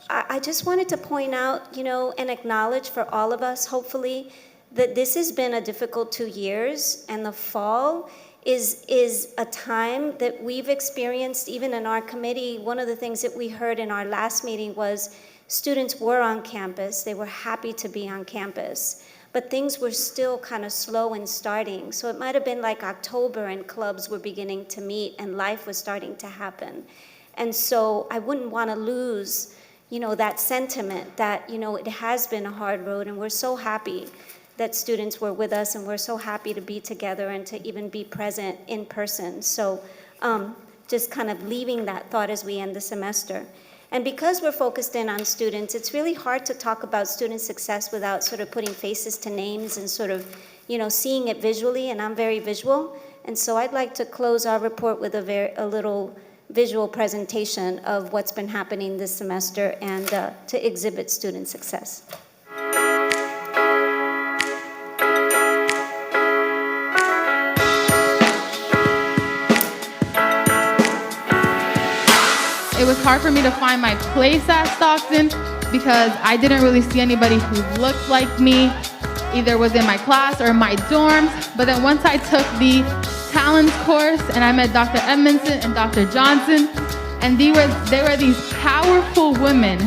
Speaker 14: I just wanted to point out, and acknowledge for all of us, hopefully, that this has been a difficult 2 years, and the fall is a time that we've experienced even in our committee. One of the things that we heard in our last meeting was students were on campus, they were happy to be on campus, but things were still kind of slow in starting. So it might have been like October and clubs were beginning to meet and life was starting to happen. And so I wouldn't want to lose, that sentiment that, it has been a hard road, and we're so happy that students were with us, and we're so happy to be together and to even be present in person. So just kind of leaving that thought as we end the semester. And because we're focused in on students, it's really hard to talk about student success without sort of putting faces to names and sort of, seeing it visually, and I'm very visual. And so I'd like to close our report with a little visual presentation of what's been happening this semester and to exhibit student success.
Speaker 17: It was hard for me to find my place at Stockton because I didn't really see anybody who looked like me, either was in my class or in my dorms. But then once I took the talents course and I met Dr. Edmondson and Dr. Johnson, and they were these powerful women.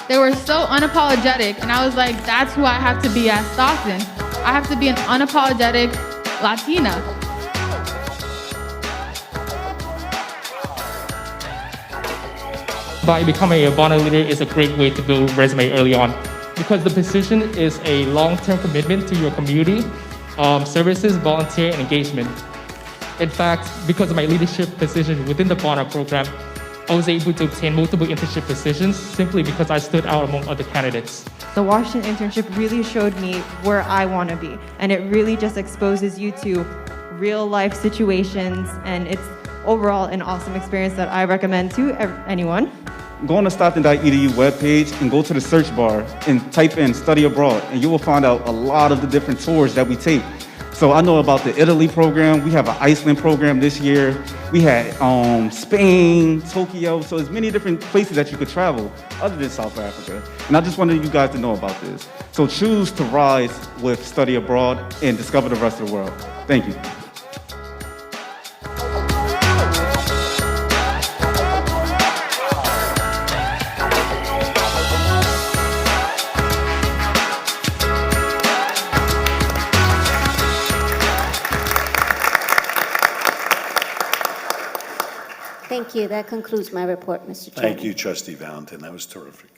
Speaker 17: They were so unapologetic, and I was like, that's who I have to be at Stockton. I have to be an unapologetic Latina.
Speaker 18: By becoming a Bonner leader is a great way to build a resume early on, because the position is a long-term commitment to your community, services, volunteer, and engagement. In fact, because of my leadership position within the Bonner program, I was able to obtain multiple internship positions simply because I stood out among other candidates.
Speaker 19: The Washington internship really showed me where I want to be, and it really just exposes you to real life situations, and it's overall an awesome experience that I recommend to anyone.
Speaker 20: Go on the Stockton.edu webpage and go to the search bar and type in study abroad, and you will find out a lot of the different tours that we take. So I know about the Italy program. We have an Iceland program this year. We had Spain, Tokyo. So there's many different places that you could travel other than South Africa. And I just wanted you guys to know about this. So choose to rise with study abroad and discover the rest of the world. Thank you.
Speaker 14: Thank you. That concludes my report, Mr. Chairman.
Speaker 5: Thank you, Trustee Valentin. That was terrific.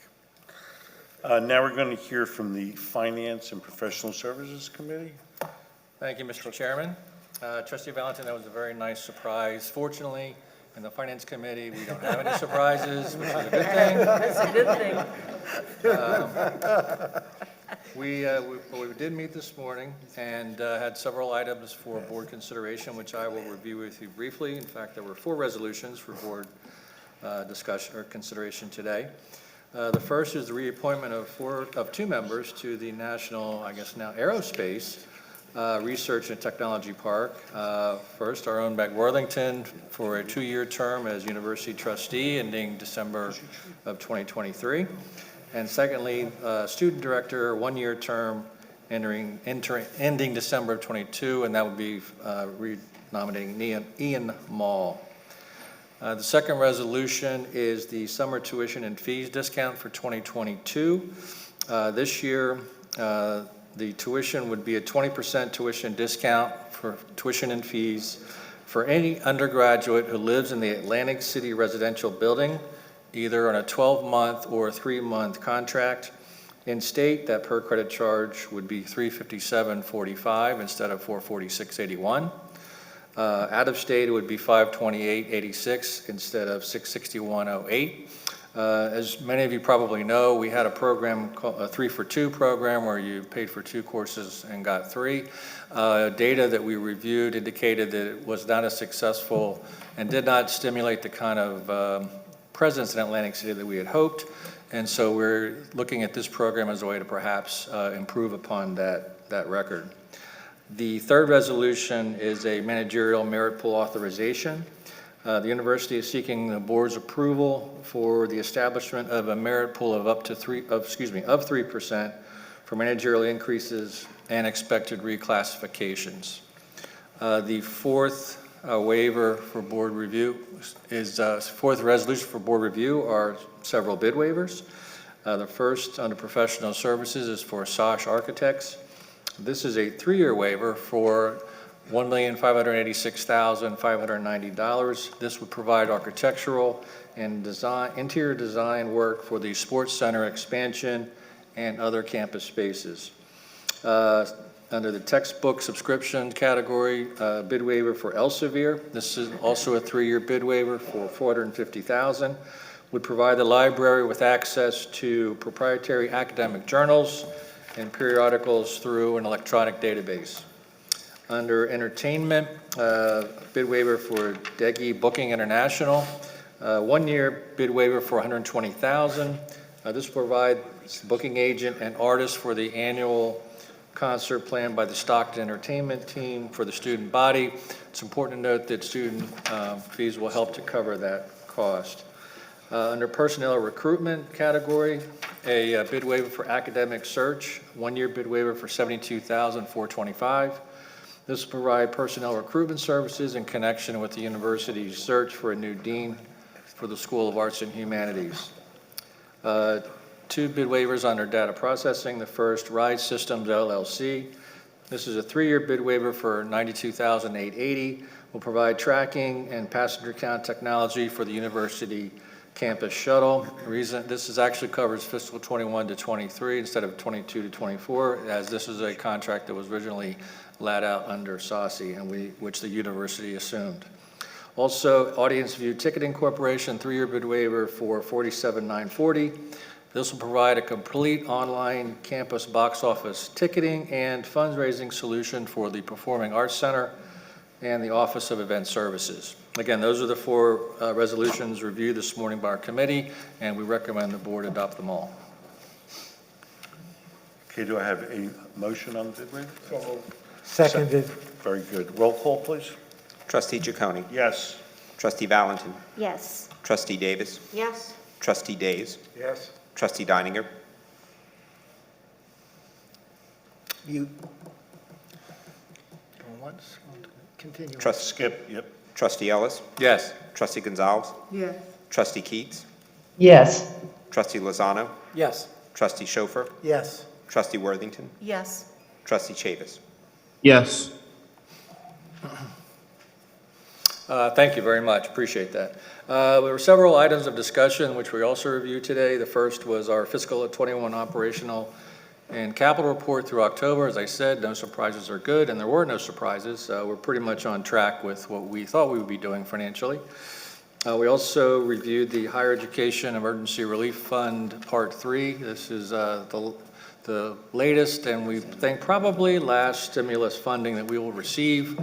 Speaker 5: Now we're going to hear from the Finance and Professional Services Committee.
Speaker 21: Thank you, Mr. Chairman. Trustee Valentin, that was a very nice surprise. Fortunately, in the Finance Committee, we don't have any surprises, which is a good thing.
Speaker 12: That's a good thing.
Speaker 21: We did meet this morning and had several items for board consideration, which I will review with you briefly. In fact, there were 4 resolutions for board discussion or consideration today. The first is the reappointment of 2 members to the National, I guess now, Aerospace Research and Technology Park. First, our own Meg Worthington for a 2-year term as university trustee ending December of 2023. And secondly, student director, 1-year term ending December of 22, and that would be re-nominating Ian Mall. The second resolution is the summer tuition and fees discount for 2022. This year, the tuition would be a 20% tuition discount for tuition and fees for any undergraduate who lives in the Atlantic City residential building, either on a 12-month or a 3-month contract. In state, that per credit charge would be $357.45 instead of $446.81. Out of state, it would be $528.86 instead of $661.08. As many of you probably know, we had a program called a 3-for-2 program where you paid for 2 courses and got 3. Data that we reviewed indicated that it was not as successful and did not stimulate the kind of presence in Atlantic City that we had hoped. And so we're looking at this program as a way to perhaps improve upon that record. The third resolution is a managerial merit pool authorization. The university is seeking the board's approval for the establishment of a merit pool of up to 3% for managerial increases and expected reclassifications. The fourth waiver for board review is fourth resolution for board review are several bid waivers. The first under professional services is for Sosh Architects. This is a 3-year waiver for $1,586,590. This would provide architectural and interior design work for the sports center expansion and other campus spaces. Under the textbook subscription category, bid waiver for Elsevier. This is also a 3-year bid waiver for $450,000. would provide the library with access to proprietary academic journals and periodicals through an electronic database. Under entertainment, bid waiver for Degi Booking International, 1 year bid waiver for $120,000. This will provide booking agent and artist for the annual concert planned by the Stockton Entertainment team for the student body. It's important to note that student fees will help to cover that cost. Under personnel recruitment category, a bid waiver for academic search, 1 year bid waiver for $72,425. This will provide personnel recruitment services in connection with the university's search for a new dean for the School of Arts and Humanities. 2 bid waivers under data processing. The first, Ride Systems LLC. This is a 3-year bid waiver for $92,880. Will provide tracking and passenger count technology for the university campus shuttle. This actually covers fiscal 21 to 23 instead of 22 to 24, as this is a contract that was originally laid out under SASE, and which the university assumed. Also, Audience View Ticketing Corporation, 3-year bid waiver for $47,940. This will provide a complete online campus box office ticketing and fundraising solution for the Performing Arts Center and the Office of Event Services. Again, those are the 4 resolutions reviewed this morning by our committee, and we recommend the board adopt them all.
Speaker 5: Okay, do I have a motion on the bid waiver?
Speaker 2: Seconded.
Speaker 5: Very good. Roll call, please.
Speaker 7: Trustee Ciccone.
Speaker 5: Yes.
Speaker 7: Trustee Valentin.
Speaker 14: Yes.
Speaker 7: Trustee Davis.
Speaker 14: Yes.
Speaker 7: Trustee Days.
Speaker 2: Yes.
Speaker 7: Trustee Deininger.
Speaker 2: You. Going once, continue.
Speaker 5: Skip, yep.
Speaker 7: Trustee Ellis.
Speaker 21: Yes.
Speaker 7: Trustee Gonzalez.
Speaker 6: Yes.
Speaker 7: Trustee Keats.
Speaker 6: Yes.
Speaker 7: Trustee Lozano.
Speaker 6: Yes.
Speaker 7: Trustee Schofer.
Speaker 2: Yes.
Speaker 7: Trustee Worthington.
Speaker 12: Yes.
Speaker 7: Trustee Chavis.
Speaker 10: Yes.
Speaker 21: Thank you very much. Appreciate that. There were several items of discussion which we also reviewed today. The first was our fiscal 21 operational and capital report through October. As I said, no surprises are good, and there were no surprises. We're pretty much on track with what we thought we would be doing financially. We also reviewed the Higher Education Emergency Relief Fund Part 3. This is the latest, and we think probably last stimulus funding that we will receive.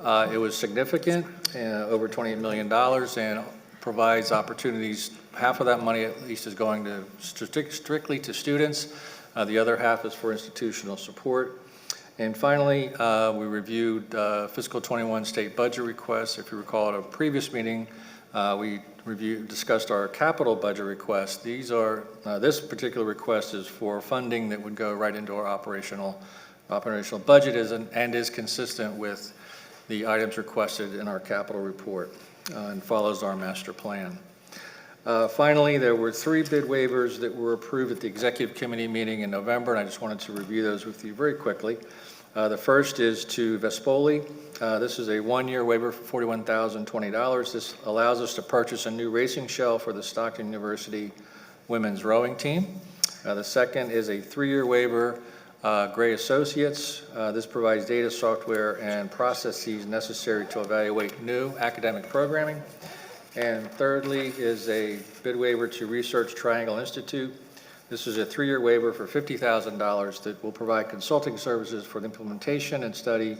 Speaker 21: It was significant, over $28 million, and provides opportunities. Half of that money at least is going to strictly to students. The other half is for institutional support. And finally, we reviewed fiscal 21 state budget requests. If you recall at a previous meeting, we discussed our capital budget requests. These are, this particular request is for funding that would go right into our operational budget and is consistent with the items requested in our capital report and follows our master plan. Finally, there were 3 bid waivers that were approved at the executive committee meeting in November, and I just wanted to review those with you very quickly. The first is to Vespoli. This is a 1-year waiver for $41,020. This allows us to purchase a new racing shell for the Stockton University women's rowing team. The second is a 3-year waiver, Gray Associates. This provides data software and processes necessary to evaluate new academic programming. And thirdly is a bid waiver to Research Triangle Institute. This is a 3-year waiver for $50,000 that will provide consulting services for the implementation and study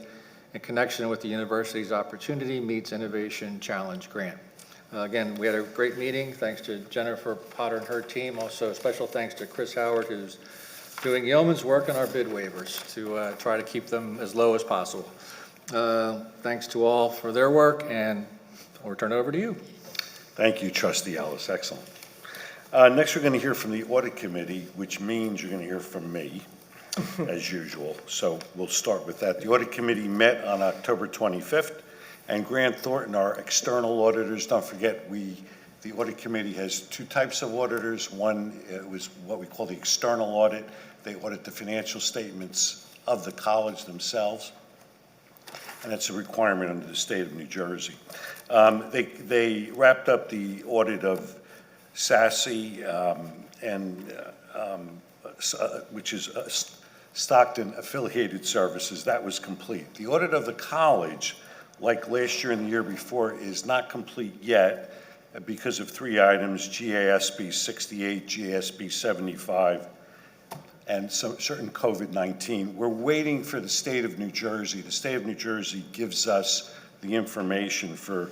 Speaker 21: in connection with the university's Opportunity Meets Innovation Challenge grant. Again, we had a great meeting. Thanks to Jennifer Potter and her team. Also, a special thanks to Chris Howard, who's doing yeoman's work on our bid waivers to try to keep them as low as possible. Thanks to all for their work, and I'll turn it over to you.
Speaker 5: Thank you, Trustee Ellis. Excellent. Next, we're going to hear from the Audit Committee, which means you're going to hear from me, as usual. So we'll start with that. The Audit Committee met on October 25th, and Grant Thornton, our external auditors, don't forget, the Audit Committee has 2 types of auditors. One was what we call the external audit. They audit the financial statements of the college themselves, and that's a requirement under the state of New Jersey. They wrapped up the audit of SASE, which is Stockton Affiliated Services. That was complete. The audit of the college, like last year and the year before, is not complete yet, because of 3 items, GASB 68, GASB 75, and some certain COVID-19. We're waiting for the state of New Jersey. The state of New Jersey gives us the information for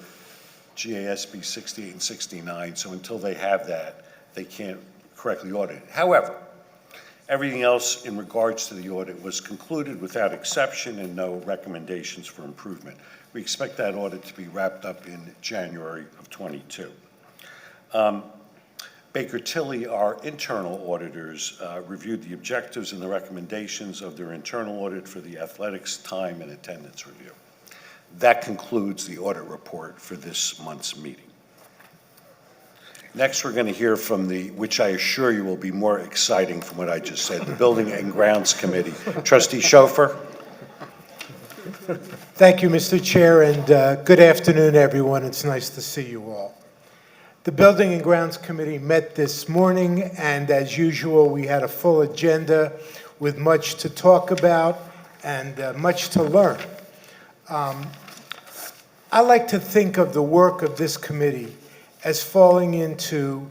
Speaker 5: GASB 68 and 69, so until they have that, they can't correctly audit it. However, everything else in regards to the audit was concluded without exception and no recommendations for improvement. We expect that audit to be wrapped up in January of '22. Baker Tilly, our internal auditors, reviewed the objectives and the recommendations of their internal audit for the athletics time and attendance review. That concludes the audit report for this month's meeting. Next, we're going to hear from which I assure you will be more exciting from what I just said, the Building and Grounds Committee. Trustee Schofer.
Speaker 11: Thank you, Mr. Chair, and good afternoon, everyone. It's nice to see you all. The Building and Grounds Committee met this morning, and as usual, we had a full agenda with much to talk about and much to learn. I like to think of the work of this committee as falling into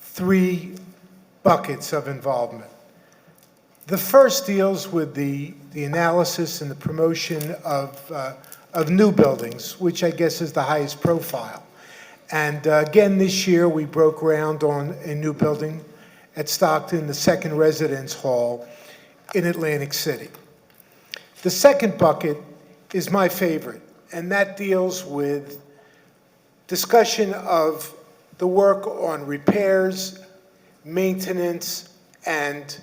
Speaker 11: 3 buckets of involvement. The first deals with the analysis and the promotion of new buildings, which I guess is the highest profile. And again, this year, we broke ground on a new building at Stockton, the 2nd Residence Hall in Atlantic City. The second bucket is my favorite, and that deals with discussion of the work on repairs, maintenance, and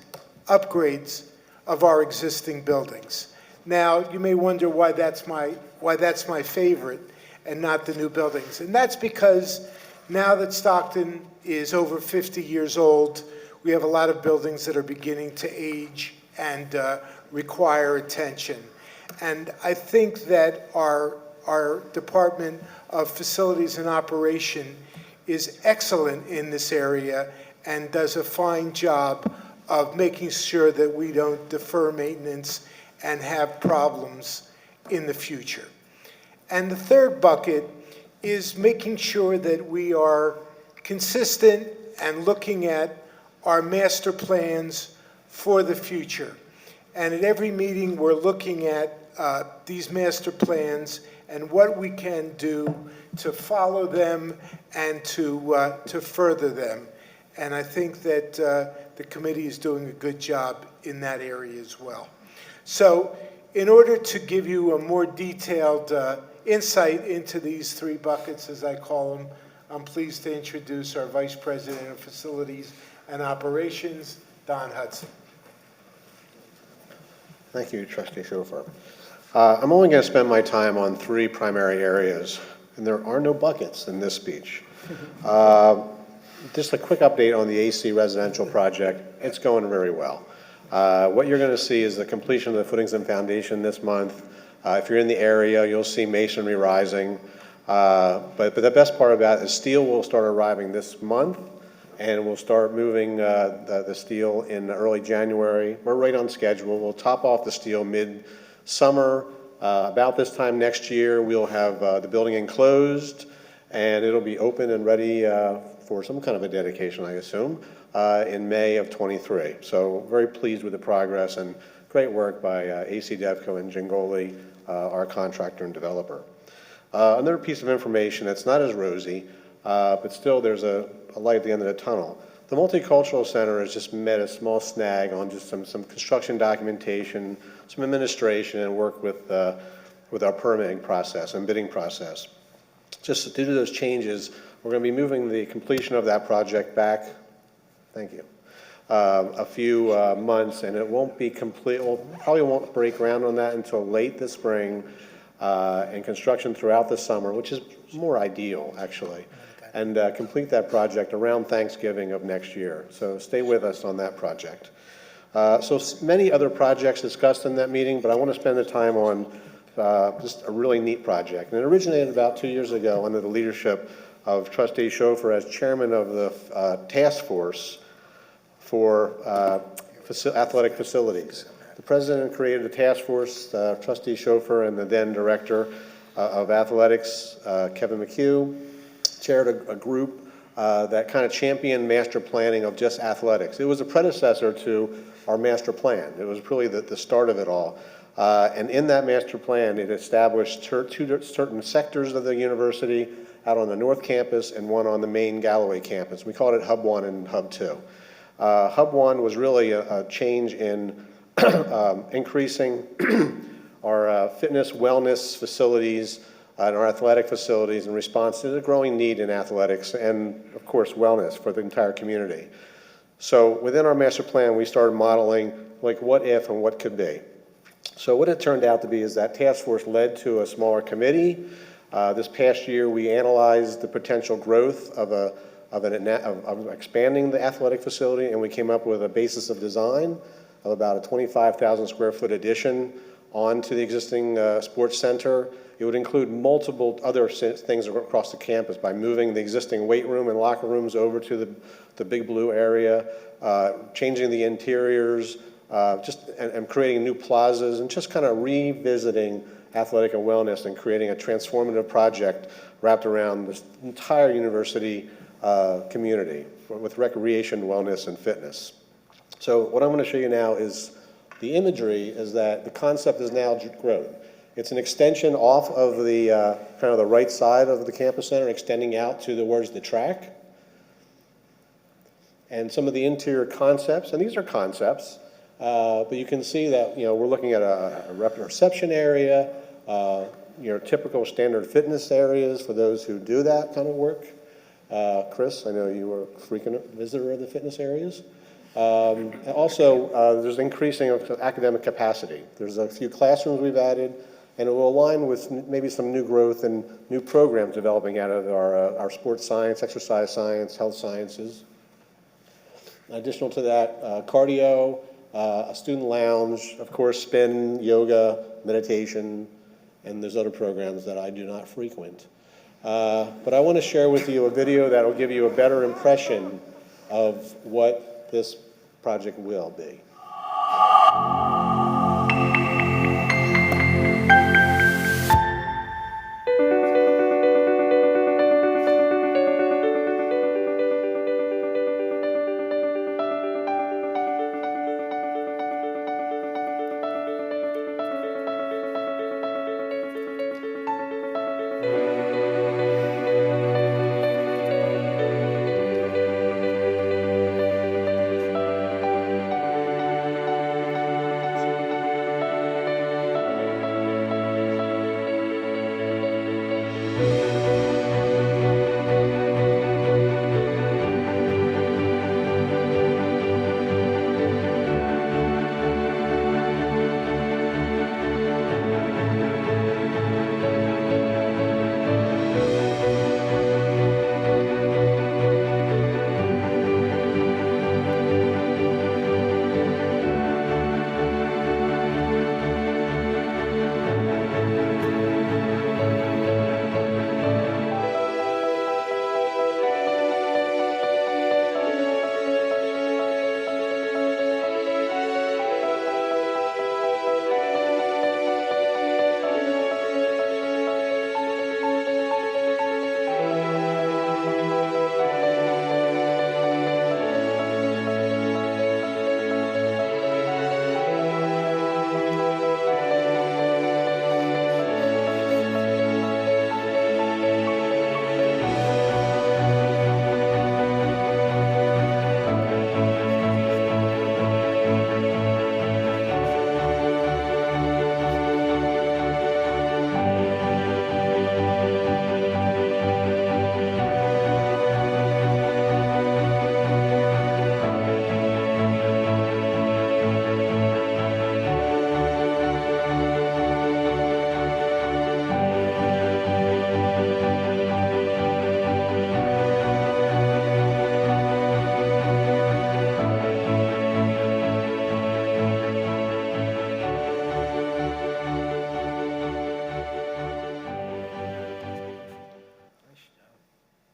Speaker 11: upgrades of our existing buildings. Now, you may wonder why that's my favorite and not the new buildings. And that's because now that Stockton is over 50 years old, we have a lot of buildings that are beginning to age and require attention. And I think that our Department of Facilities and Operation is excellent in this area and does a fine job of making sure that we don't defer maintenance and have problems in the future. And the third bucket is making sure that we are consistent and looking at our master plans for the future. And at every meeting, we're looking at these master plans and what we can do to follow them and to further them. And I think that the committee is doing a good job in that area as well. So in order to give you a more detailed insight into these 3 buckets, as I call them, I'm pleased to introduce our Vice President of Facilities and Operations, Don Hudson.
Speaker 22: Thank you, Trustee Schofer. I'm only going to spend my time on 3 primary areas, and there are no buckets in this speech. Just a quick update on the AC residential project. It's going very well. What you're going to see is the completion of the footings and foundation this month. If you're in the area, you'll see masonry rising. But the best part of that is steel will start arriving this month, and we'll start moving the steel in early January. We're right on schedule. We'll top off the steel mid-summer. About this time next year, we'll have the building enclosed, and it'll be open and ready for some kind of a dedication, I assume, in May of '23. So very pleased with the progress and great work by AC Devco and Gingoli, our contractor and developer. Another piece of information that's not as rosy, but still there's a light at the end of the tunnel. The Multicultural Center has just met a small snag on just some construction documentation, some administration, and work with our permitting process and bidding process. Just due to those changes, we're going to be moving the completion of that project back, thank you, a few months, and it won't be complete. We'll probably won't break ground on that until late this spring, and construction throughout the summer, which is more ideal, actually, and complete that project around Thanksgiving of next year. So stay with us on that project. So many other projects discussed in that meeting, but I want to spend the time on just a really neat project. And it originated about 2 years ago under the leadership of Trustee Schofer as chairman of the task force for athletic facilities. The president created a task force, Trustee Schofer and the then director of athletics, Kevin McHugh, chaired a group that kind of championed master planning of just athletics. It was a predecessor to our master plan. It was really the start of it all. And in that master plan, it established two certain sectors of the university, out on the North Campus and one on the main Galloway campus. We called it Hub 1 and Hub 2. Hub 1 was really a change in increasing our fitness, wellness facilities, and our athletic facilities in response to the growing need in athletics and, of course, wellness for the entire community. So within our master plan, we started modeling like what if and what could be. So what it turned out to be is that task force led to a smaller committee. This past year, we analyzed the potential growth of expanding the athletic facility, and we came up with a basis of design of about a 25,000 square foot addition onto the existing sports center. It would include multiple other things across the campus by moving the existing weight room and locker rooms over to the Big Blue area, changing the interiors, and creating new plazas, and just kind of revisiting athletic and wellness and creating a transformative project wrapped around this entire university community with recreation, wellness, and fitness. So what I'm going to show you now is the imagery is that the concept is now grown. It's an extension off of the kind of the right side of the campus center, extending out to towards the track. And some of the interior concepts, and these are concepts, but you can see that we're looking at a reception area, typical standard fitness areas for those who do that kind of work. Chris, I know you were a frequent visitor of the fitness areas. Also, there's increasing of academic capacity. There's a few classrooms we've added, and it will align with maybe some new growth and new programs developing out of our sports science, exercise science, health sciences. Additional to that, cardio, a student lounge, of course, spin, yoga, meditation, and there's other programs that I do not frequent. But I want to share with you a video that will give you a better impression of what this project will be.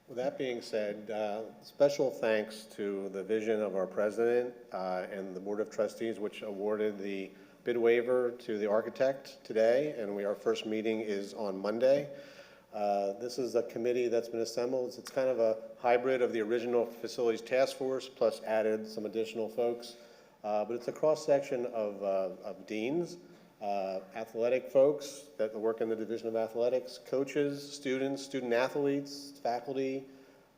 Speaker 22: With that being said, special thanks to the vision of our president and the Board of Trustees, which awarded the bid waiver to the architect today, and our first meeting is on Monday. This is a committee that's been assembled. It's kind of a hybrid of the original facilities task force plus added some additional folks. But it's a cross-section of deans, athletic folks that work in the Division of Athletics, coaches, students, student athletes, faculty,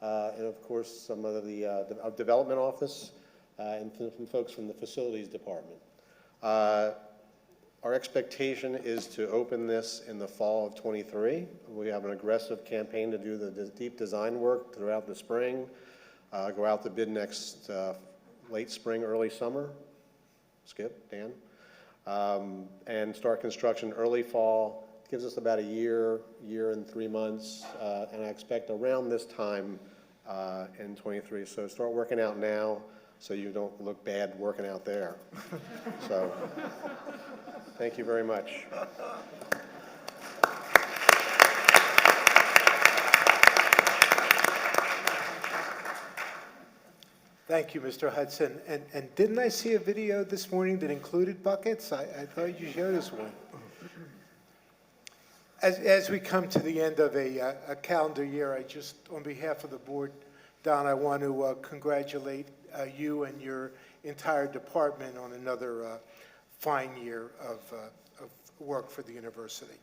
Speaker 22: and of course some of the development office and some folks from the facilities department. Our expectation is to open this in the fall of '23. We have an aggressive campaign to do the deep design work throughout the spring, go out to bid next late spring, early summer. Skip, Dan. And start construction early fall. It gives us about a year and 3 months, and I expect around this time in '23. So start working out now so you don't look bad working out there. So thank you very much.
Speaker 11: Thank you, Mr. Hudson. And didn't I see a video this morning that included buckets? I thought you showed us one. As we come to the end of a calendar year, I just, on behalf of the board, Don, I want to congratulate you and your entire department on another fine year of work for the university.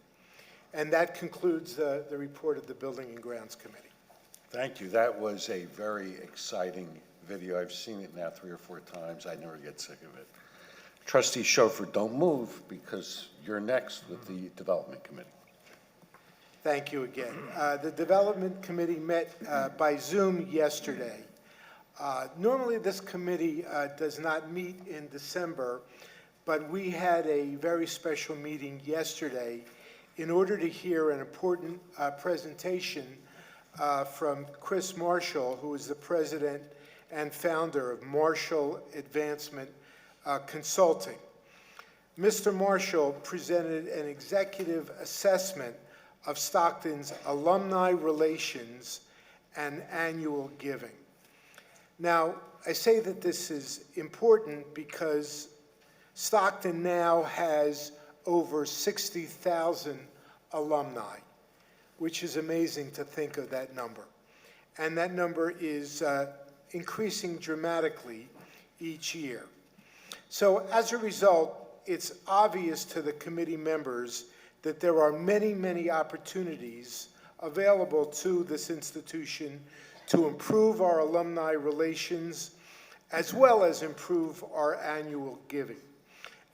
Speaker 11: And that concludes the report of the Building and Grounds Committee.
Speaker 5: Thank you. That was a very exciting video. I've seen it now 3 or 4 times. I never get sick of it. Trustee Schofer, don't move because you're next with the Development Committee.
Speaker 11: Thank you again. The Development Committee met by Zoom yesterday. Normally this committee does not meet in December, but we had a very special meeting yesterday in order to hear an important presentation from Chris Marshall, who is the president and founder of Marshall Advancement Consulting. Mr. Marshall presented an executive assessment of Stockton's alumni relations and annual giving. Now, I say that this is important because Stockton now has over 60,000 alumni, which is amazing to think of that number. And that number is increasing dramatically each year. So as a result, it's obvious to the committee members that there are many, many opportunities available to this institution to improve our alumni relations as well as improve our annual giving.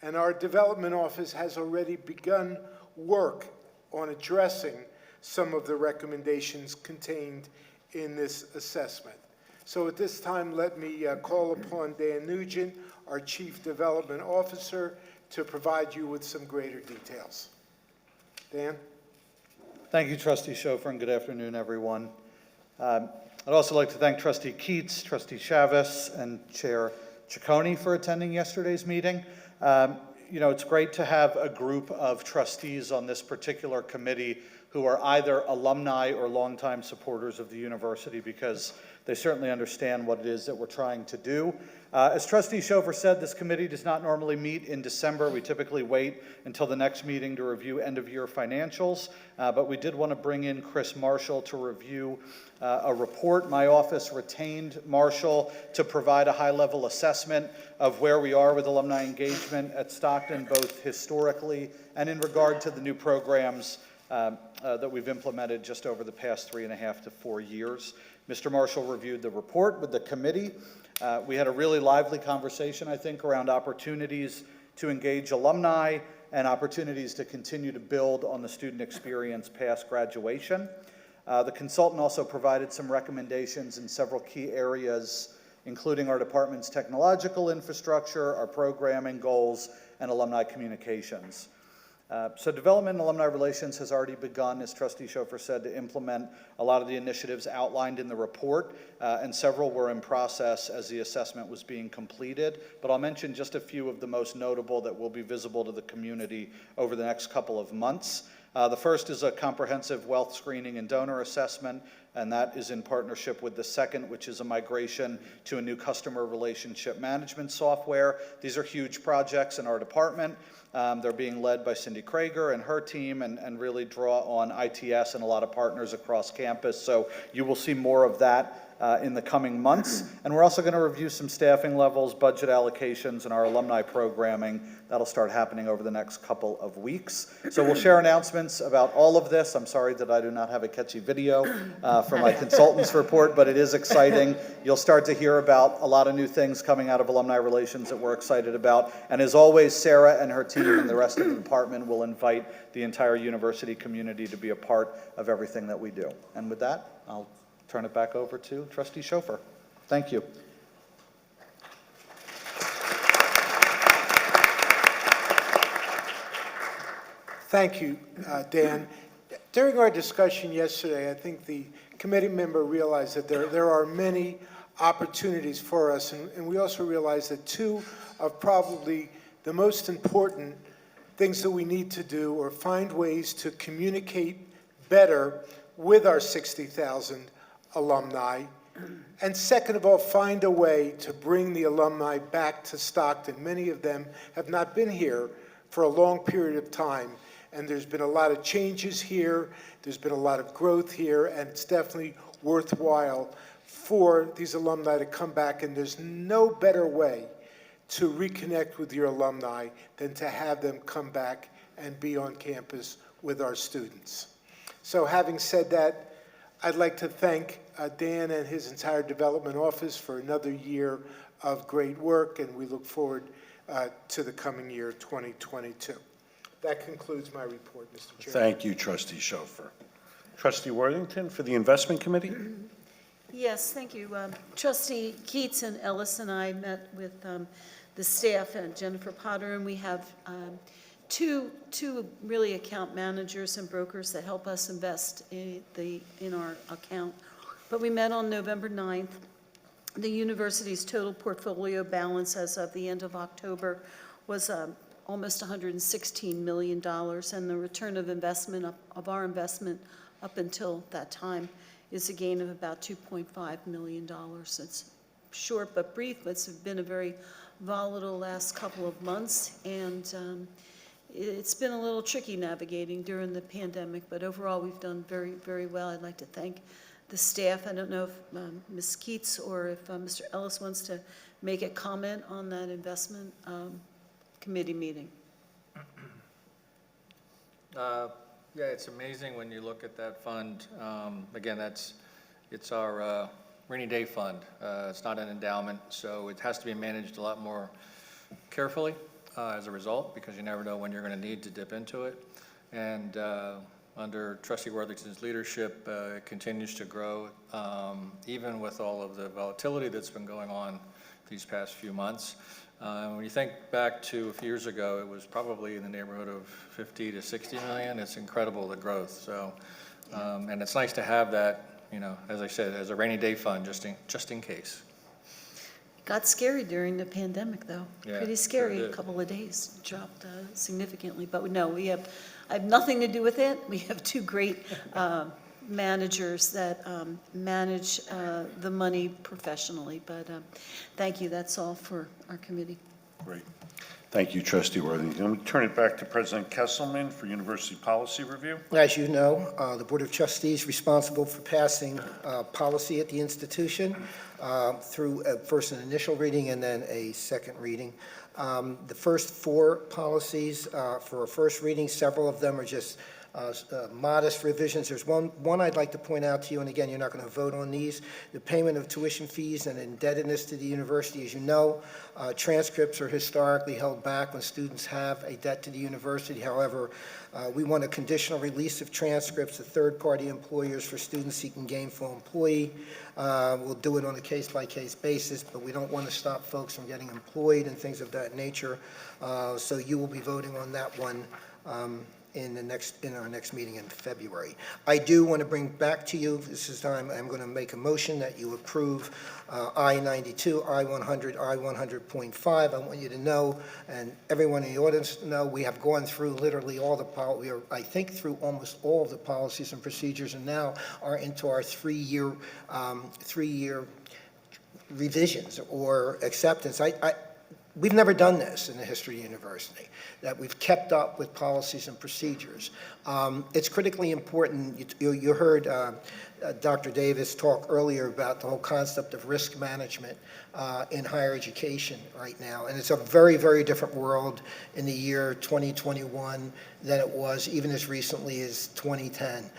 Speaker 11: And our development office has already begun work on addressing some of the recommendations contained in this assessment. So at this time, let me call upon Dan Nugent, our Chief Development Officer, to provide you with some greater details. Dan?
Speaker 3: Thank you, Trustee Schofer, and good afternoon, everyone. I'd also like to thank Trustee Keats, Trustee Chavez, and Chair Ciccone for attending yesterday's meeting. You know, it's great to have a group of trustees on this particular committee who are either alumni or longtime supporters of the university because they certainly understand what it is that we're trying to do. As Trustee Schofer said, this committee does not normally meet in December. We typically wait until the next meeting to review end-of-year financials, but we did want to bring in Chris Marshall to review a report. My office retained Marshall to provide a high-level assessment of where we are with alumni engagement at Stockton, both historically and in regard to the new programs that we've implemented just over the past 3.5 to 4 years. Mr. Marshall reviewed the report with the committee. We had a really lively conversation, I think, around opportunities to engage alumni and opportunities to continue to build on the student experience past graduation. The consultant also provided some recommendations in several key areas, including our department's technological infrastructure, our programming goals, and alumni communications. So development in alumni relations has already begun, as Trustee Schofer said, to implement a lot of the initiatives outlined in the report, and several were in process as the assessment was being completed. But I'll mention just a few of the most notable that will be visible to the community over the next couple of months. The first is a comprehensive wealth screening and donor assessment, and that is in partnership with the second, which is a migration to a new customer relationship management software. These are huge projects in our department. They're being led by Cindy Krager and her team, and really draw on ITS and a lot of partners across campus. So you will see more of that in the coming months. And we're also going to review some staffing levels, budget allocations, and our alumni programming. That'll start happening over the next couple of weeks. So we'll share announcements about all of this. I'm sorry that I do not have a catchy video for my consultants report, but it is exciting. You'll start to hear about a lot of new things coming out of alumni relations that we're excited about. And as always, Sarah and her team and the rest of the department will invite the entire university community to be a part of everything that we do. And with that, I'll turn it back over to Trustee Schofer. Thank you.
Speaker 11: Thank you, Dan. During our discussion yesterday, I think the committee member realized that there are many opportunities for us, and we also realized that two of probably the most important things that we need to do are find ways to communicate better with our 60,000 alumni, and second of all, find a way to bring the alumni back to Stockton. Many of them have not been here for a long period of time, and there's been a lot of changes here, there's been a lot of growth here, and it's definitely worthwhile for these alumni to come back, and there's no better way to reconnect with your alumni than to have them come back and be on campus with our students. So having said that, I'd like to thank Dan and his entire development office for another year of great work, and we look forward to the coming year, 2022. That concludes my report, Mr. Chair.
Speaker 5: Thank you, Trustee Schofer. Trustee Worthington for the Investment Committee.
Speaker 12: Yes, thank you. Trustee Keats and Ellis and I met with the staff and Jennifer Potter, and we have two really account managers and brokers that help us invest in our account. But we met on November 9th. The university's total portfolio balance as of the end of October was almost $116 million, and the return of investment of our investment up until that time is a gain of about $2.5 million. It's short but brief. It's been a very volatile last couple of months, and it's been a little tricky navigating during the pandemic, but overall we've done very, very well. I'd like to thank the staff. I don't know if Ms. Keats or if Mr. Ellis wants to make a comment on that investment committee meeting.
Speaker 21: Yeah, it's amazing when you look at that fund. Again, it's our rainy day fund. It's not an endowment, so it has to be managed a lot more carefully as a result, because you never know when you're going to need to dip into it. And under Trustee Worthington's leadership, it continues to grow, even with all of the volatility that's been going on these past few months. When you think back to a few years ago, it was probably in the neighborhood of 50 to 60 million. It's incredible, the growth. So, and it's nice to have that, you know, as I said, as a rainy day fund, just in case.
Speaker 12: Got scary during the pandemic, though.
Speaker 21: Yeah,
Speaker 12: Pretty scary.
Speaker 21: sure
Speaker 12: A
Speaker 21: did.
Speaker 12: couple of days dropped significantly, but no, I have nothing to do with it. We have two great managers that manage the money professionally. But thank you. That's all for our committee.
Speaker 5: Great. Thank you, Trustee Worthington. We turn it back to President Kesselman for University Policy Review.
Speaker 2: As you know, the Board of Trustees is responsible for passing policy at the institution through first an initial reading and then a second reading. The first four policies for a first reading, several of them are just modest revisions. There's one I'd like to point out to you, and again, you're not going to vote on these. The payment of tuition fees and indebtedness to the university. As you know, transcripts are historically held back when students have a debt to the university. However, we want a conditional release of transcripts to third-party employers for students seeking gainful employee. We'll do it on a case-by-case basis, but we don't want to stop folks from getting employed and things of that nature. So you will be voting on that one in our next meeting in February. I do want to bring back to you, this is time, I'm going to make a motion that you approve I-92, I-100, I-100.5. I want you to know, and everyone in the audience know, we have gone through literally all the, we are, I think, through almost all of the policies and procedures, and now are into our three-year revisions or acceptance. We've never done this in the history of the university, that we've kept up with policies and procedures. It's critically important. You heard Dr. Davis talk earlier about the whole concept of risk management in higher education right now. And it's a very, very different world in the year 2021 than it was even as recently as 2010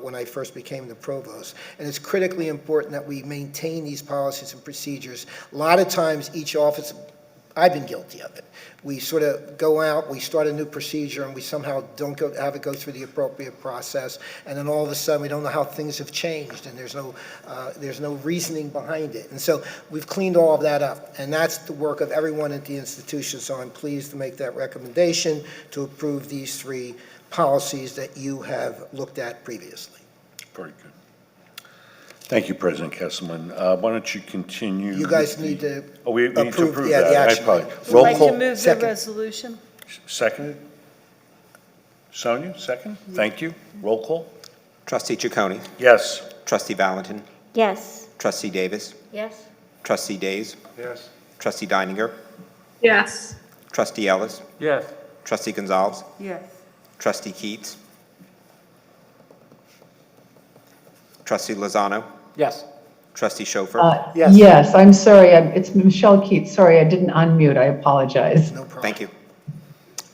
Speaker 2: when I first became the provost. And it's critically important that we maintain these policies and procedures. A lot of times each office, I've been guilty of it. We sort of go out, we start a new procedure, and we somehow don't have it go through the appropriate process, and then all of a sudden we don't know how things have changed, and there's no reasoning behind it. And so we've cleaned all of that up, and that's the work of everyone at the institution, so I'm pleased to make that recommendation to approve these three policies that you have looked at previously.
Speaker 5: Very good. Thank you, President Kesselman. Why don't you continue?
Speaker 2: You guys need to
Speaker 5: we need to approve
Speaker 2: the
Speaker 5: that.
Speaker 2: action
Speaker 5: I
Speaker 2: item.
Speaker 5: apologize.
Speaker 12: Would
Speaker 5: Roll
Speaker 12: like to
Speaker 5: call.
Speaker 12: move the
Speaker 2: Second.
Speaker 12: resolution.
Speaker 5: Seconded. Sonia, second. Thank you. Roll call.
Speaker 7: Trustee Ciccone.
Speaker 5: Yes.
Speaker 7: Trustee Valentin.
Speaker 14: Yes.
Speaker 7: Trustee Davis.
Speaker 14: Yes.
Speaker 7: Trustee Days.
Speaker 5: Yes.
Speaker 7: Trustee Deininger.
Speaker 8: Yes.
Speaker 7: Trustee Ellis.
Speaker 6: Yes.
Speaker 7: Trustee Gonzalez.
Speaker 16: Yes.
Speaker 7: Trustee Keats. Trustee Lozano.
Speaker 6: Yes.
Speaker 7: Trustee Schofer.
Speaker 6: Yes.
Speaker 1: Yes, I'm sorry, it's Michelle Keats, sorry, I didn't unmute, I apologize.
Speaker 2: No problem.
Speaker 7: Thank you.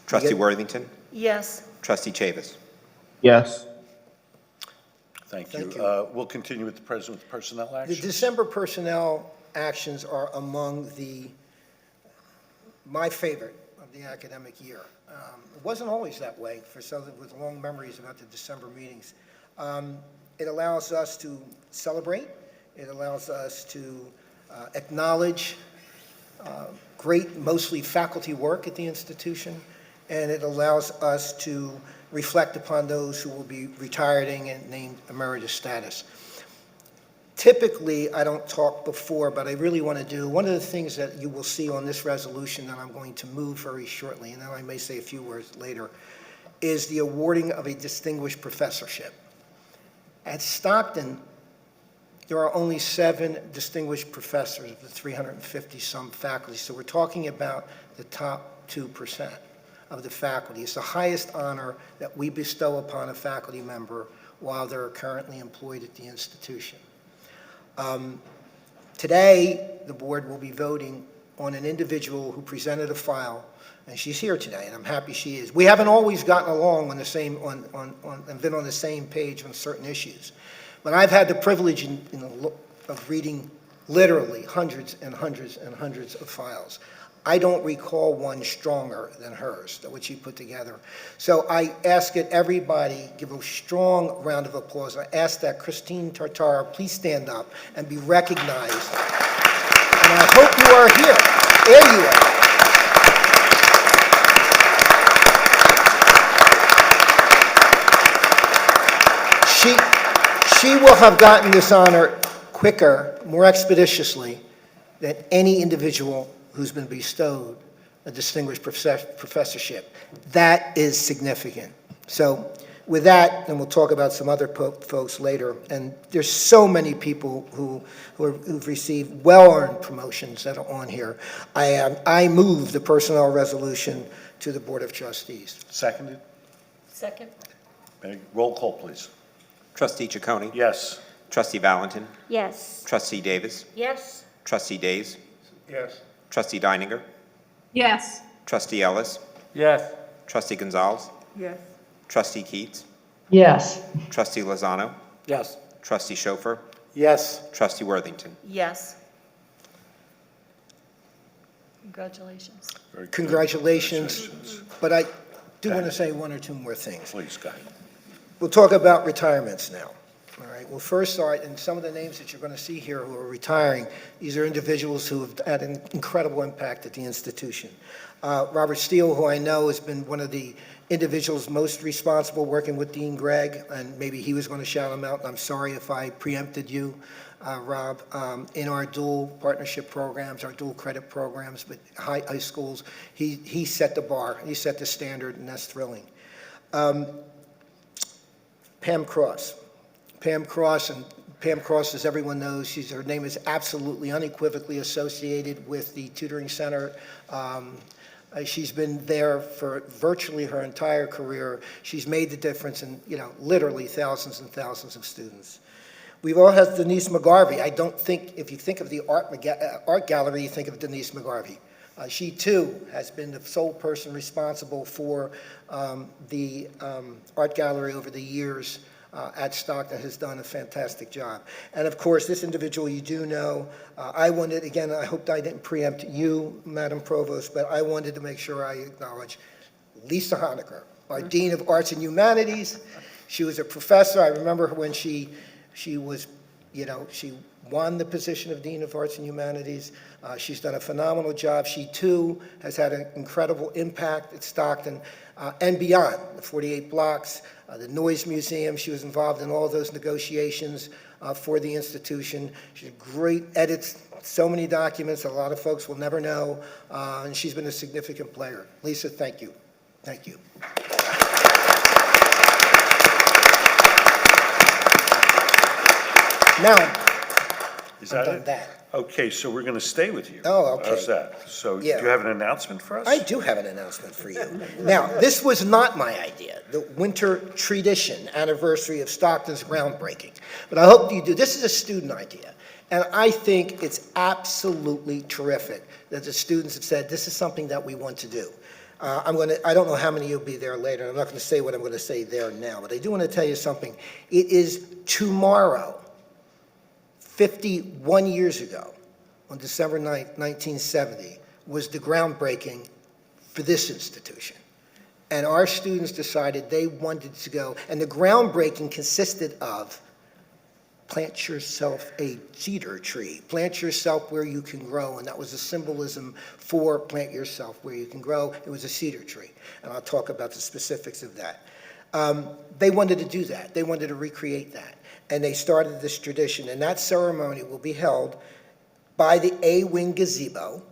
Speaker 7: Trustee Worthington.
Speaker 12: Yes.
Speaker 7: Trustee Chavis.
Speaker 10: Yes.
Speaker 5: Thank you.
Speaker 2: Thank you.
Speaker 5: We'll continue with the President with personnel
Speaker 2: The
Speaker 5: actions.
Speaker 2: December personnel actions are among my favorite of the academic year. It wasn't always that way for some with long memories about the December meetings. It allows us to celebrate. It allows us to acknowledge great, mostly faculty work at the institution, and it allows us to reflect upon those who will be retiring and named emeritus status. Typically, I don't talk before, but I really want to do, one of the things that you will see on this resolution that I'm going to move very shortly, and then I may say a few words later, is the awarding of a distinguished professorship. At Stockton, there are only 7 distinguished professors of the 350-some faculty, so we're talking about the top 2% of the faculty. It's the highest honor that we bestow upon a faculty member while they're currently employed at the institution. Today, the board will be voting on an individual who presented a file, and she's here today, and I'm happy she is. We haven't always gotten along on the same, and been on the same page on certain issues, but I've had the privilege of reading literally hundreds and hundreds and hundreds of files. I don't recall one stronger than hers, that what she put together. So I ask that everybody give a strong round of applause. I ask that Christine Tartara please stand up and be recognized. And I hope you are here. There you are. She will have gotten this honor quicker, more expeditiously than any individual who's been bestowed a distinguished professorship. That is significant. So with that, and we'll talk about some other folks later, and there's so many people who've received well-earned promotions that are on here. I move the personnel resolution to the Board of Trustees.
Speaker 5: Seconded.
Speaker 12: Second.
Speaker 5: Roll call, please.
Speaker 7: Trustee Ciccone.
Speaker 5: Yes.
Speaker 7: Trustee Valentin.
Speaker 14: Yes.
Speaker 7: Trustee Davis.
Speaker 12: Yes.
Speaker 7: Trustee Days.
Speaker 5: Yes.
Speaker 7: Trustee Deininger.
Speaker 8: Yes.
Speaker 7: Trustee Ellis.
Speaker 6: Yes.
Speaker 7: Trustee Gonzalez.
Speaker 16: Yes.
Speaker 7: Trustee Keats.
Speaker 1: Yes.
Speaker 7: Trustee Lozano.
Speaker 6: Yes.
Speaker 7: Trustee Schofer.
Speaker 6: Yes.
Speaker 7: Trustee Worthington.
Speaker 12: Yes. Congratulations.
Speaker 5: Very good.
Speaker 2: Congratulations, but I do want to say one or two more things.
Speaker 5: Please, go ahead.
Speaker 2: We'll talk about retirements now. All right, we'll first start, and some of the names that you're going to see here who are retiring, these are individuals who have had an incredible impact at the institution. Robert Steele, who I know has been one of the individuals most responsible working with Dean Gregg, and maybe he was going to shout him out, and I'm sorry if I preempted you, Rob, in our dual partnership programs, our dual credit programs with high schools. He set the bar, he set the standard, and that's thrilling. Pam Cross. Pam Cross, as everyone knows, her name is absolutely unequivocally associated with the tutoring center. She's been there for virtually her entire career. She's made the difference in, literally thousands and thousands of students. We've all had Denise McGarvey. I don't think, if you think of the art gallery, you think of Denise McGarvey. She too has been the sole person responsible for the art gallery over the years at Stockton, has done a fantastic job. And of course, this individual you do know. I wanted, again, I hope I didn't preempt you, Madam Provost, but I wanted to make sure I acknowledge Lisa Honecker, our Dean of Arts and Humanities. She was a professor. I remember when she was, she won the position of Dean of Arts and Humanities. She's done a phenomenal job. She too has had an incredible impact at Stockton and beyond, the 48 blocks, the Noise Museum. She was involved in all those negotiations for the institution. She's great, edits so many documents that a lot of folks will never know, and she's been a significant player. Lisa, thank you. Thank you. Now,
Speaker 5: Is that it? Okay, so we're going to stay with you.
Speaker 2: Oh, okay.
Speaker 5: How's that? So
Speaker 2: Yeah.
Speaker 5: do you have an announcement for us?
Speaker 2: I do have an announcement for you. Now, this was not my idea, the winter tradition anniversary of Stockton's groundbreaking. But I hope you do. This is a student idea. And I think it's absolutely terrific that the students have said, this is something that we want to do. I don't know how many you'll be there later. I'm not going to say what I'm going to say there now, but I do want to tell you something. It is tomorrow, 51 years ago, on December 9th, 1970, was the groundbreaking for this institution. And our students decided they wanted to go, and the groundbreaking consisted of plant yourself a cedar tree. Plant yourself where you can grow, and that was a symbolism for plant yourself where you can grow. It was a cedar tree, and I'll talk about the specifics of that. They wanted to do that. They wanted to recreate that. And they started this tradition, and that ceremony will be held by the A-Wing gazebo,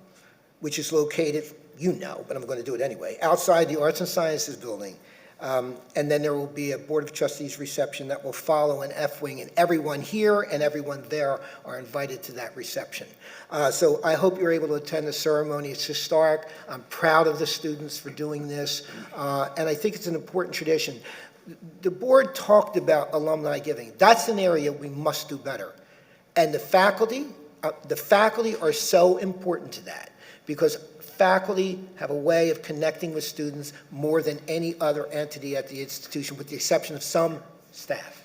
Speaker 2: which is located, but I'm going to do it anyway, outside the Arts and Sciences building. And then there will be a Board of Trustees reception that will follow an F-Wing, and everyone here and everyone there are invited to that reception. So I hope you're able to attend the ceremony. It's historic. I'm proud of the students for doing this, and I think it's an important tradition. The board talked about alumni giving. That's an area we must do better. And the faculty are so important to that, because faculty have a way of connecting with students more than any other entity at the institution, with the exception of some staff.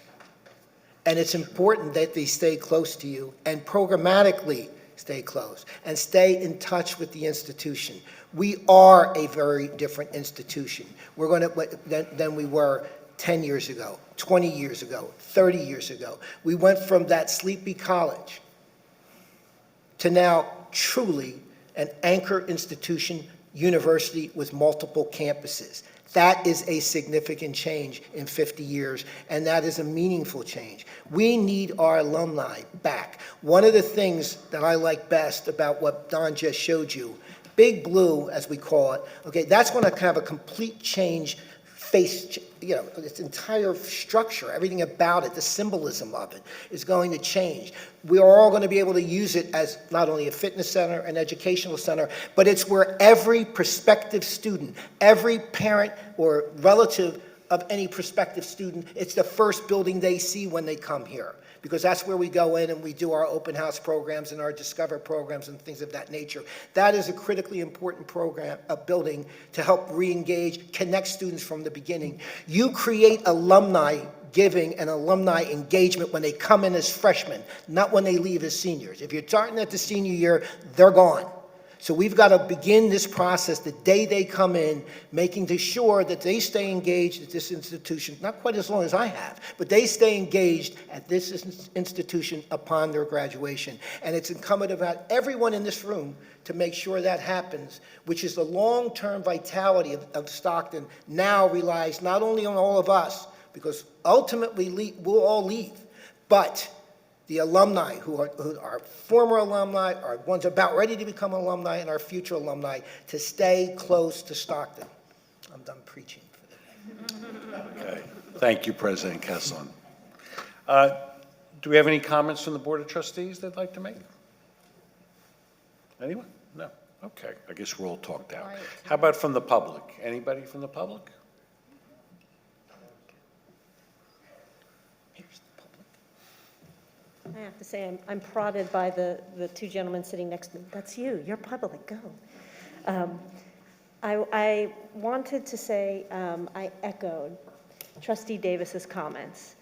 Speaker 2: And it's important that they stay close to you and programmatically stay close and stay in touch with the institution. We are a very different institution. We're going to, than we were 10 years ago, 20 years ago, 30 years ago. We went from that sleepy college to now truly an anchor institution, university with multiple campuses. That is a significant change in 50 years, and that is a meaningful change. We need our alumni back. One of the things that I like best about what Don just showed you, Big Blue, as we call it, okay, that's going to have a complete change, its entire structure, everything about it, the symbolism of it is going to change. We are all going to be able to use it as not only a fitness center, an educational center, but it's where every prospective student, every parent or relative of any prospective student, it's the first building they see when they come here, because that's where we go in and we do our open house programs and our Discover programs and things of that nature. That is a critically important program, a building to help re-engage, connect students from the beginning. You create alumni giving and alumni engagement when they come in as freshmen, not when they leave as seniors. If you're starting at the senior year, they're gone. So we've got to begin this process the day they come in, making sure that they stay engaged at this institution, not quite as long as I have, but they stay engaged at this institution upon their graduation. And it's incumbent upon everyone in this room to make sure that happens, which is the long-term vitality of Stockton now relies not only on all of us, because ultimately we'll all leave, but the alumni who are former alumni, are ones about ready to become alumni, and our future alumni to stay close to Stockton. I'm done preaching for the day.
Speaker 5: Okay. Thank you, President Kesselin. Do we have any comments from the Board of Trustees they'd like to make? Anyone? No. Okay. I guess we're all talked out. How about from the public? Anybody from the public?
Speaker 9: I have to say, I'm prodded by the two gentlemen sitting next to me. That's you. You're public. Go. I wanted to say I echoed Trustee Davis's comments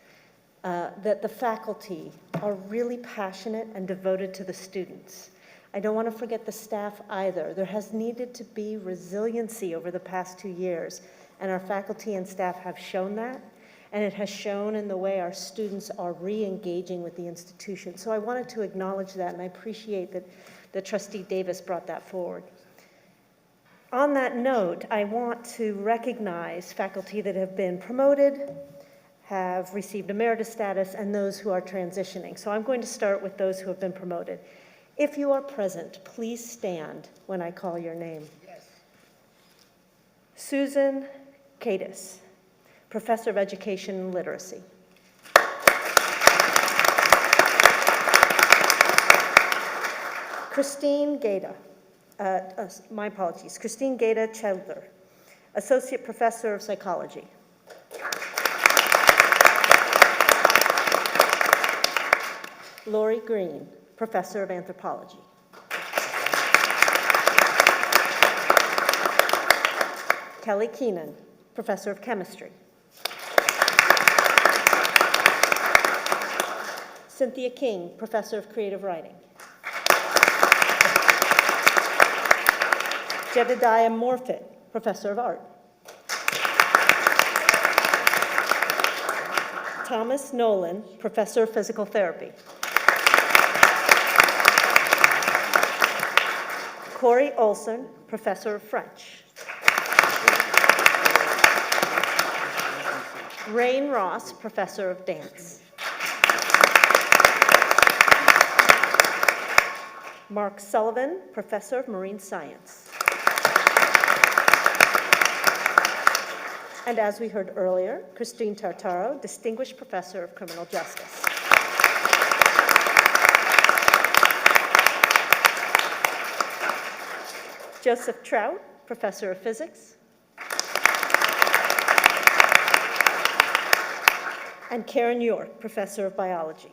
Speaker 9: that the faculty are really passionate and devoted to the students. I don't want to forget the staff either. There has needed to be resiliency over the past 2 years, and our faculty and staff have shown that. And it has shown in the way our students are re-engaging with the institution. So I wanted to acknowledge that, and I appreciate that Trustee Davis brought that forward. On that note, I want to recognize faculty that have been promoted, have received emeritus status, and those who are transitioning. So I'm going to start with those who have been promoted. If you are present, please stand when I call your name. Yes. Susan Cadis, Professor of Education and Literacy. Christine Gaeta, my apologies, Christine Gaeta Chandler, Associate Professor of Psychology. Lori Green, Professor of Anthropology. Kelly Keenan, Professor of Chemistry. Cynthia King, Professor of Creative Writing. Jedediah Morfitt, Professor of Art. Thomas Nolan, Professor of Physical Therapy. Corey Olson, Professor of French. Rain Ross, Professor of Dance. Mark Sullivan, Professor of Marine Science. And as we heard earlier, Christine Tartaro, Distinguished Professor of Criminal Justice. Joseph Trout, Professor of Physics. And Karen York, Professor of Biology.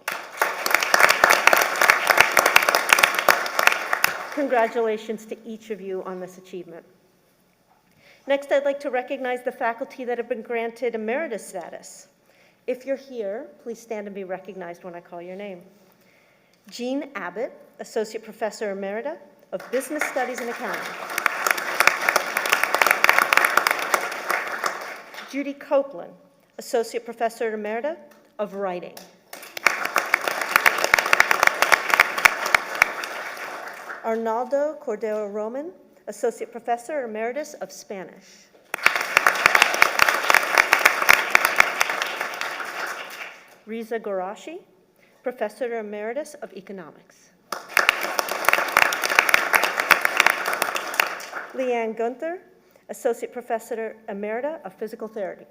Speaker 9: Congratulations to each of you on this achievement. Next, I'd like to recognize the faculty that have been granted emeritus status. If you're here, please stand and be recognized when I call your name. Jean Abbott, Associate Professor Emerita of Business Studies and Accounting. Judy Copeland, Associate Professor Emerita of Writing. Arnaldo Cordero Roman, Associate Professor Emeritus of Spanish. Riza Gorashi, Professor Emeritus of Economics. Leanne Gunther, Associate Professor Emerita of Physical Therapy.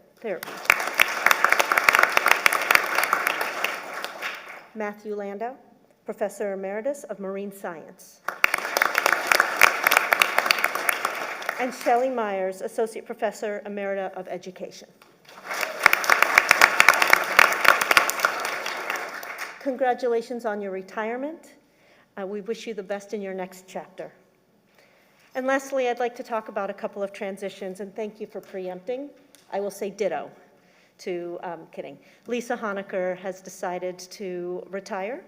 Speaker 9: Matthew Landau, Professor Emeritus of Marine Science. And Shelley Myers, Associate Professor Emerita of Education. Congratulations on your retirement. We wish you the best in your next chapter. And lastly, I'd like to talk about a couple of transitions, and thank you for preempting. I will say ditto to, kidding. Lisa Honecker has decided to retire.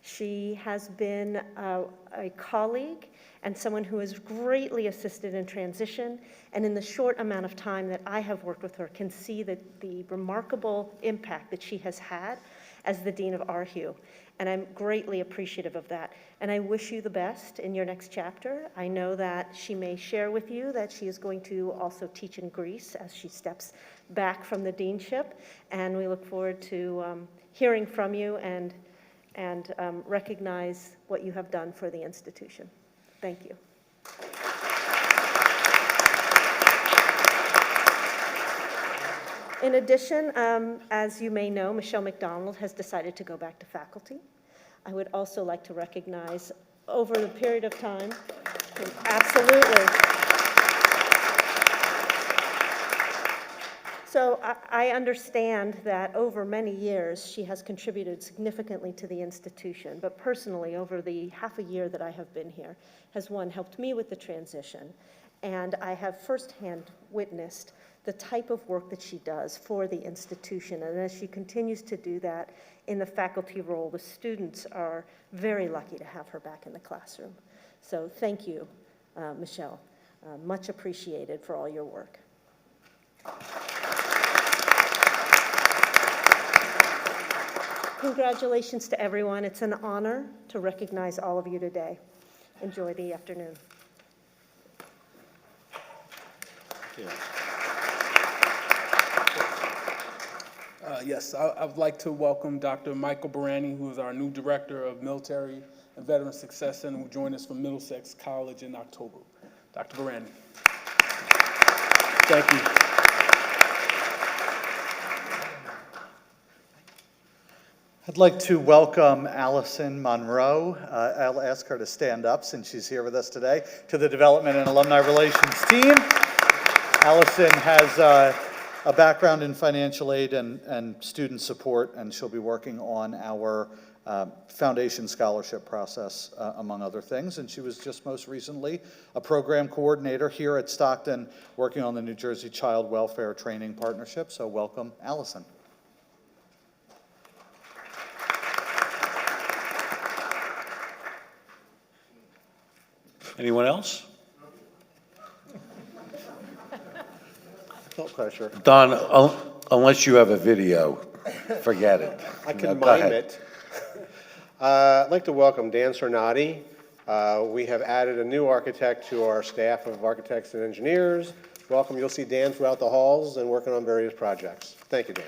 Speaker 9: She has been a colleague and someone who has greatly assisted in transition, and in the short amount of time that I have worked with her, can see the remarkable impact that she has had as the Dean of RHU. And I'm greatly appreciative of that. And I wish you the best in your next chapter. I know that she may share with you that she is going to also teach in Greece as she steps back from the deanship. And we look forward to hearing from you and recognize what you have done for the institution. Thank you. In addition, as you may know, Michelle McDonald has decided to go back to faculty. I would also like to recognize over the period of time, absolutely. So I understand that over many years, she has contributed significantly to the institution, but personally, over the half a year that I have been here, has one, helped me with the transition, and I have firsthand witnessed the type of work that she does for the institution. And as she continues to do that in the faculty role, the students are very lucky to have her back in the classroom. So thank you, Michelle. Much appreciated for all your work. Congratulations to everyone. It's an honor to recognize all of you today. Enjoy the afternoon.
Speaker 15: Yes, I would like to welcome Dr. Michael Barani, who is our new Director of Military and Veteran Success Center, who joined us from Middlesex College in October. Dr. Barani. Thank you.
Speaker 3: I'd like to welcome Allison Monroe. I'll ask her to stand up since she's here with us today, to the Development and Alumni Relations team. Allison has a background in financial aid and student support, and she'll be working on our foundation scholarship process, among other things. And she was just most recently a program coordinator here at Stockton, working on the New Jersey Child Welfare Training Partnership. So welcome, Allison.
Speaker 5: Anyone else?
Speaker 22: No pressure.
Speaker 5: Don, unless you have a video, forget it.
Speaker 22: I can
Speaker 5: Go
Speaker 22: mime
Speaker 5: ahead.
Speaker 22: it. I'd like to welcome Dan Cernati. We have added a new architect to our staff of architects and engineers. Welcome. You'll see Dan throughout the halls and working on various projects. Thank you, Dan.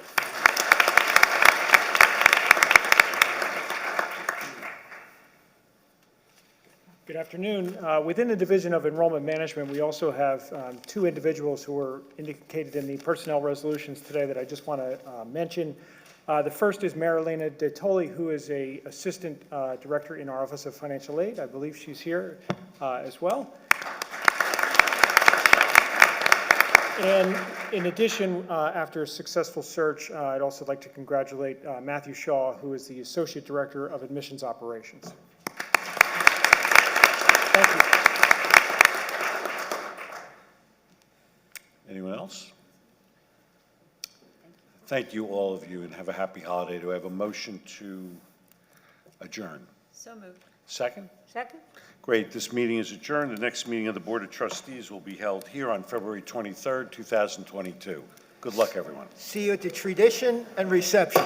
Speaker 6: Good afternoon. Within the Division of Enrollment Management, we also have two individuals who were indicated in the personnel resolutions today that I just want to mention. The first is Marilena DeToli, who is an Assistant Director in our Office of Financial Aid. I believe she's here as well. And in addition, after a successful search, I'd also like to congratulate Matthew Shaw, who is the Associate Director of Admissions Operations. Thank you.
Speaker 5: Anyone else? Thank you, all of you, and have a happy holiday. Do I have a motion to adjourn?
Speaker 12: So moved.
Speaker 5: Second?
Speaker 12: Second?
Speaker 5: Great. This meeting is adjourned. The next meeting of the Board of Trustees will be held here on February 23rd, 2022. Good luck, everyone.
Speaker 2: See you at the tradition and reception.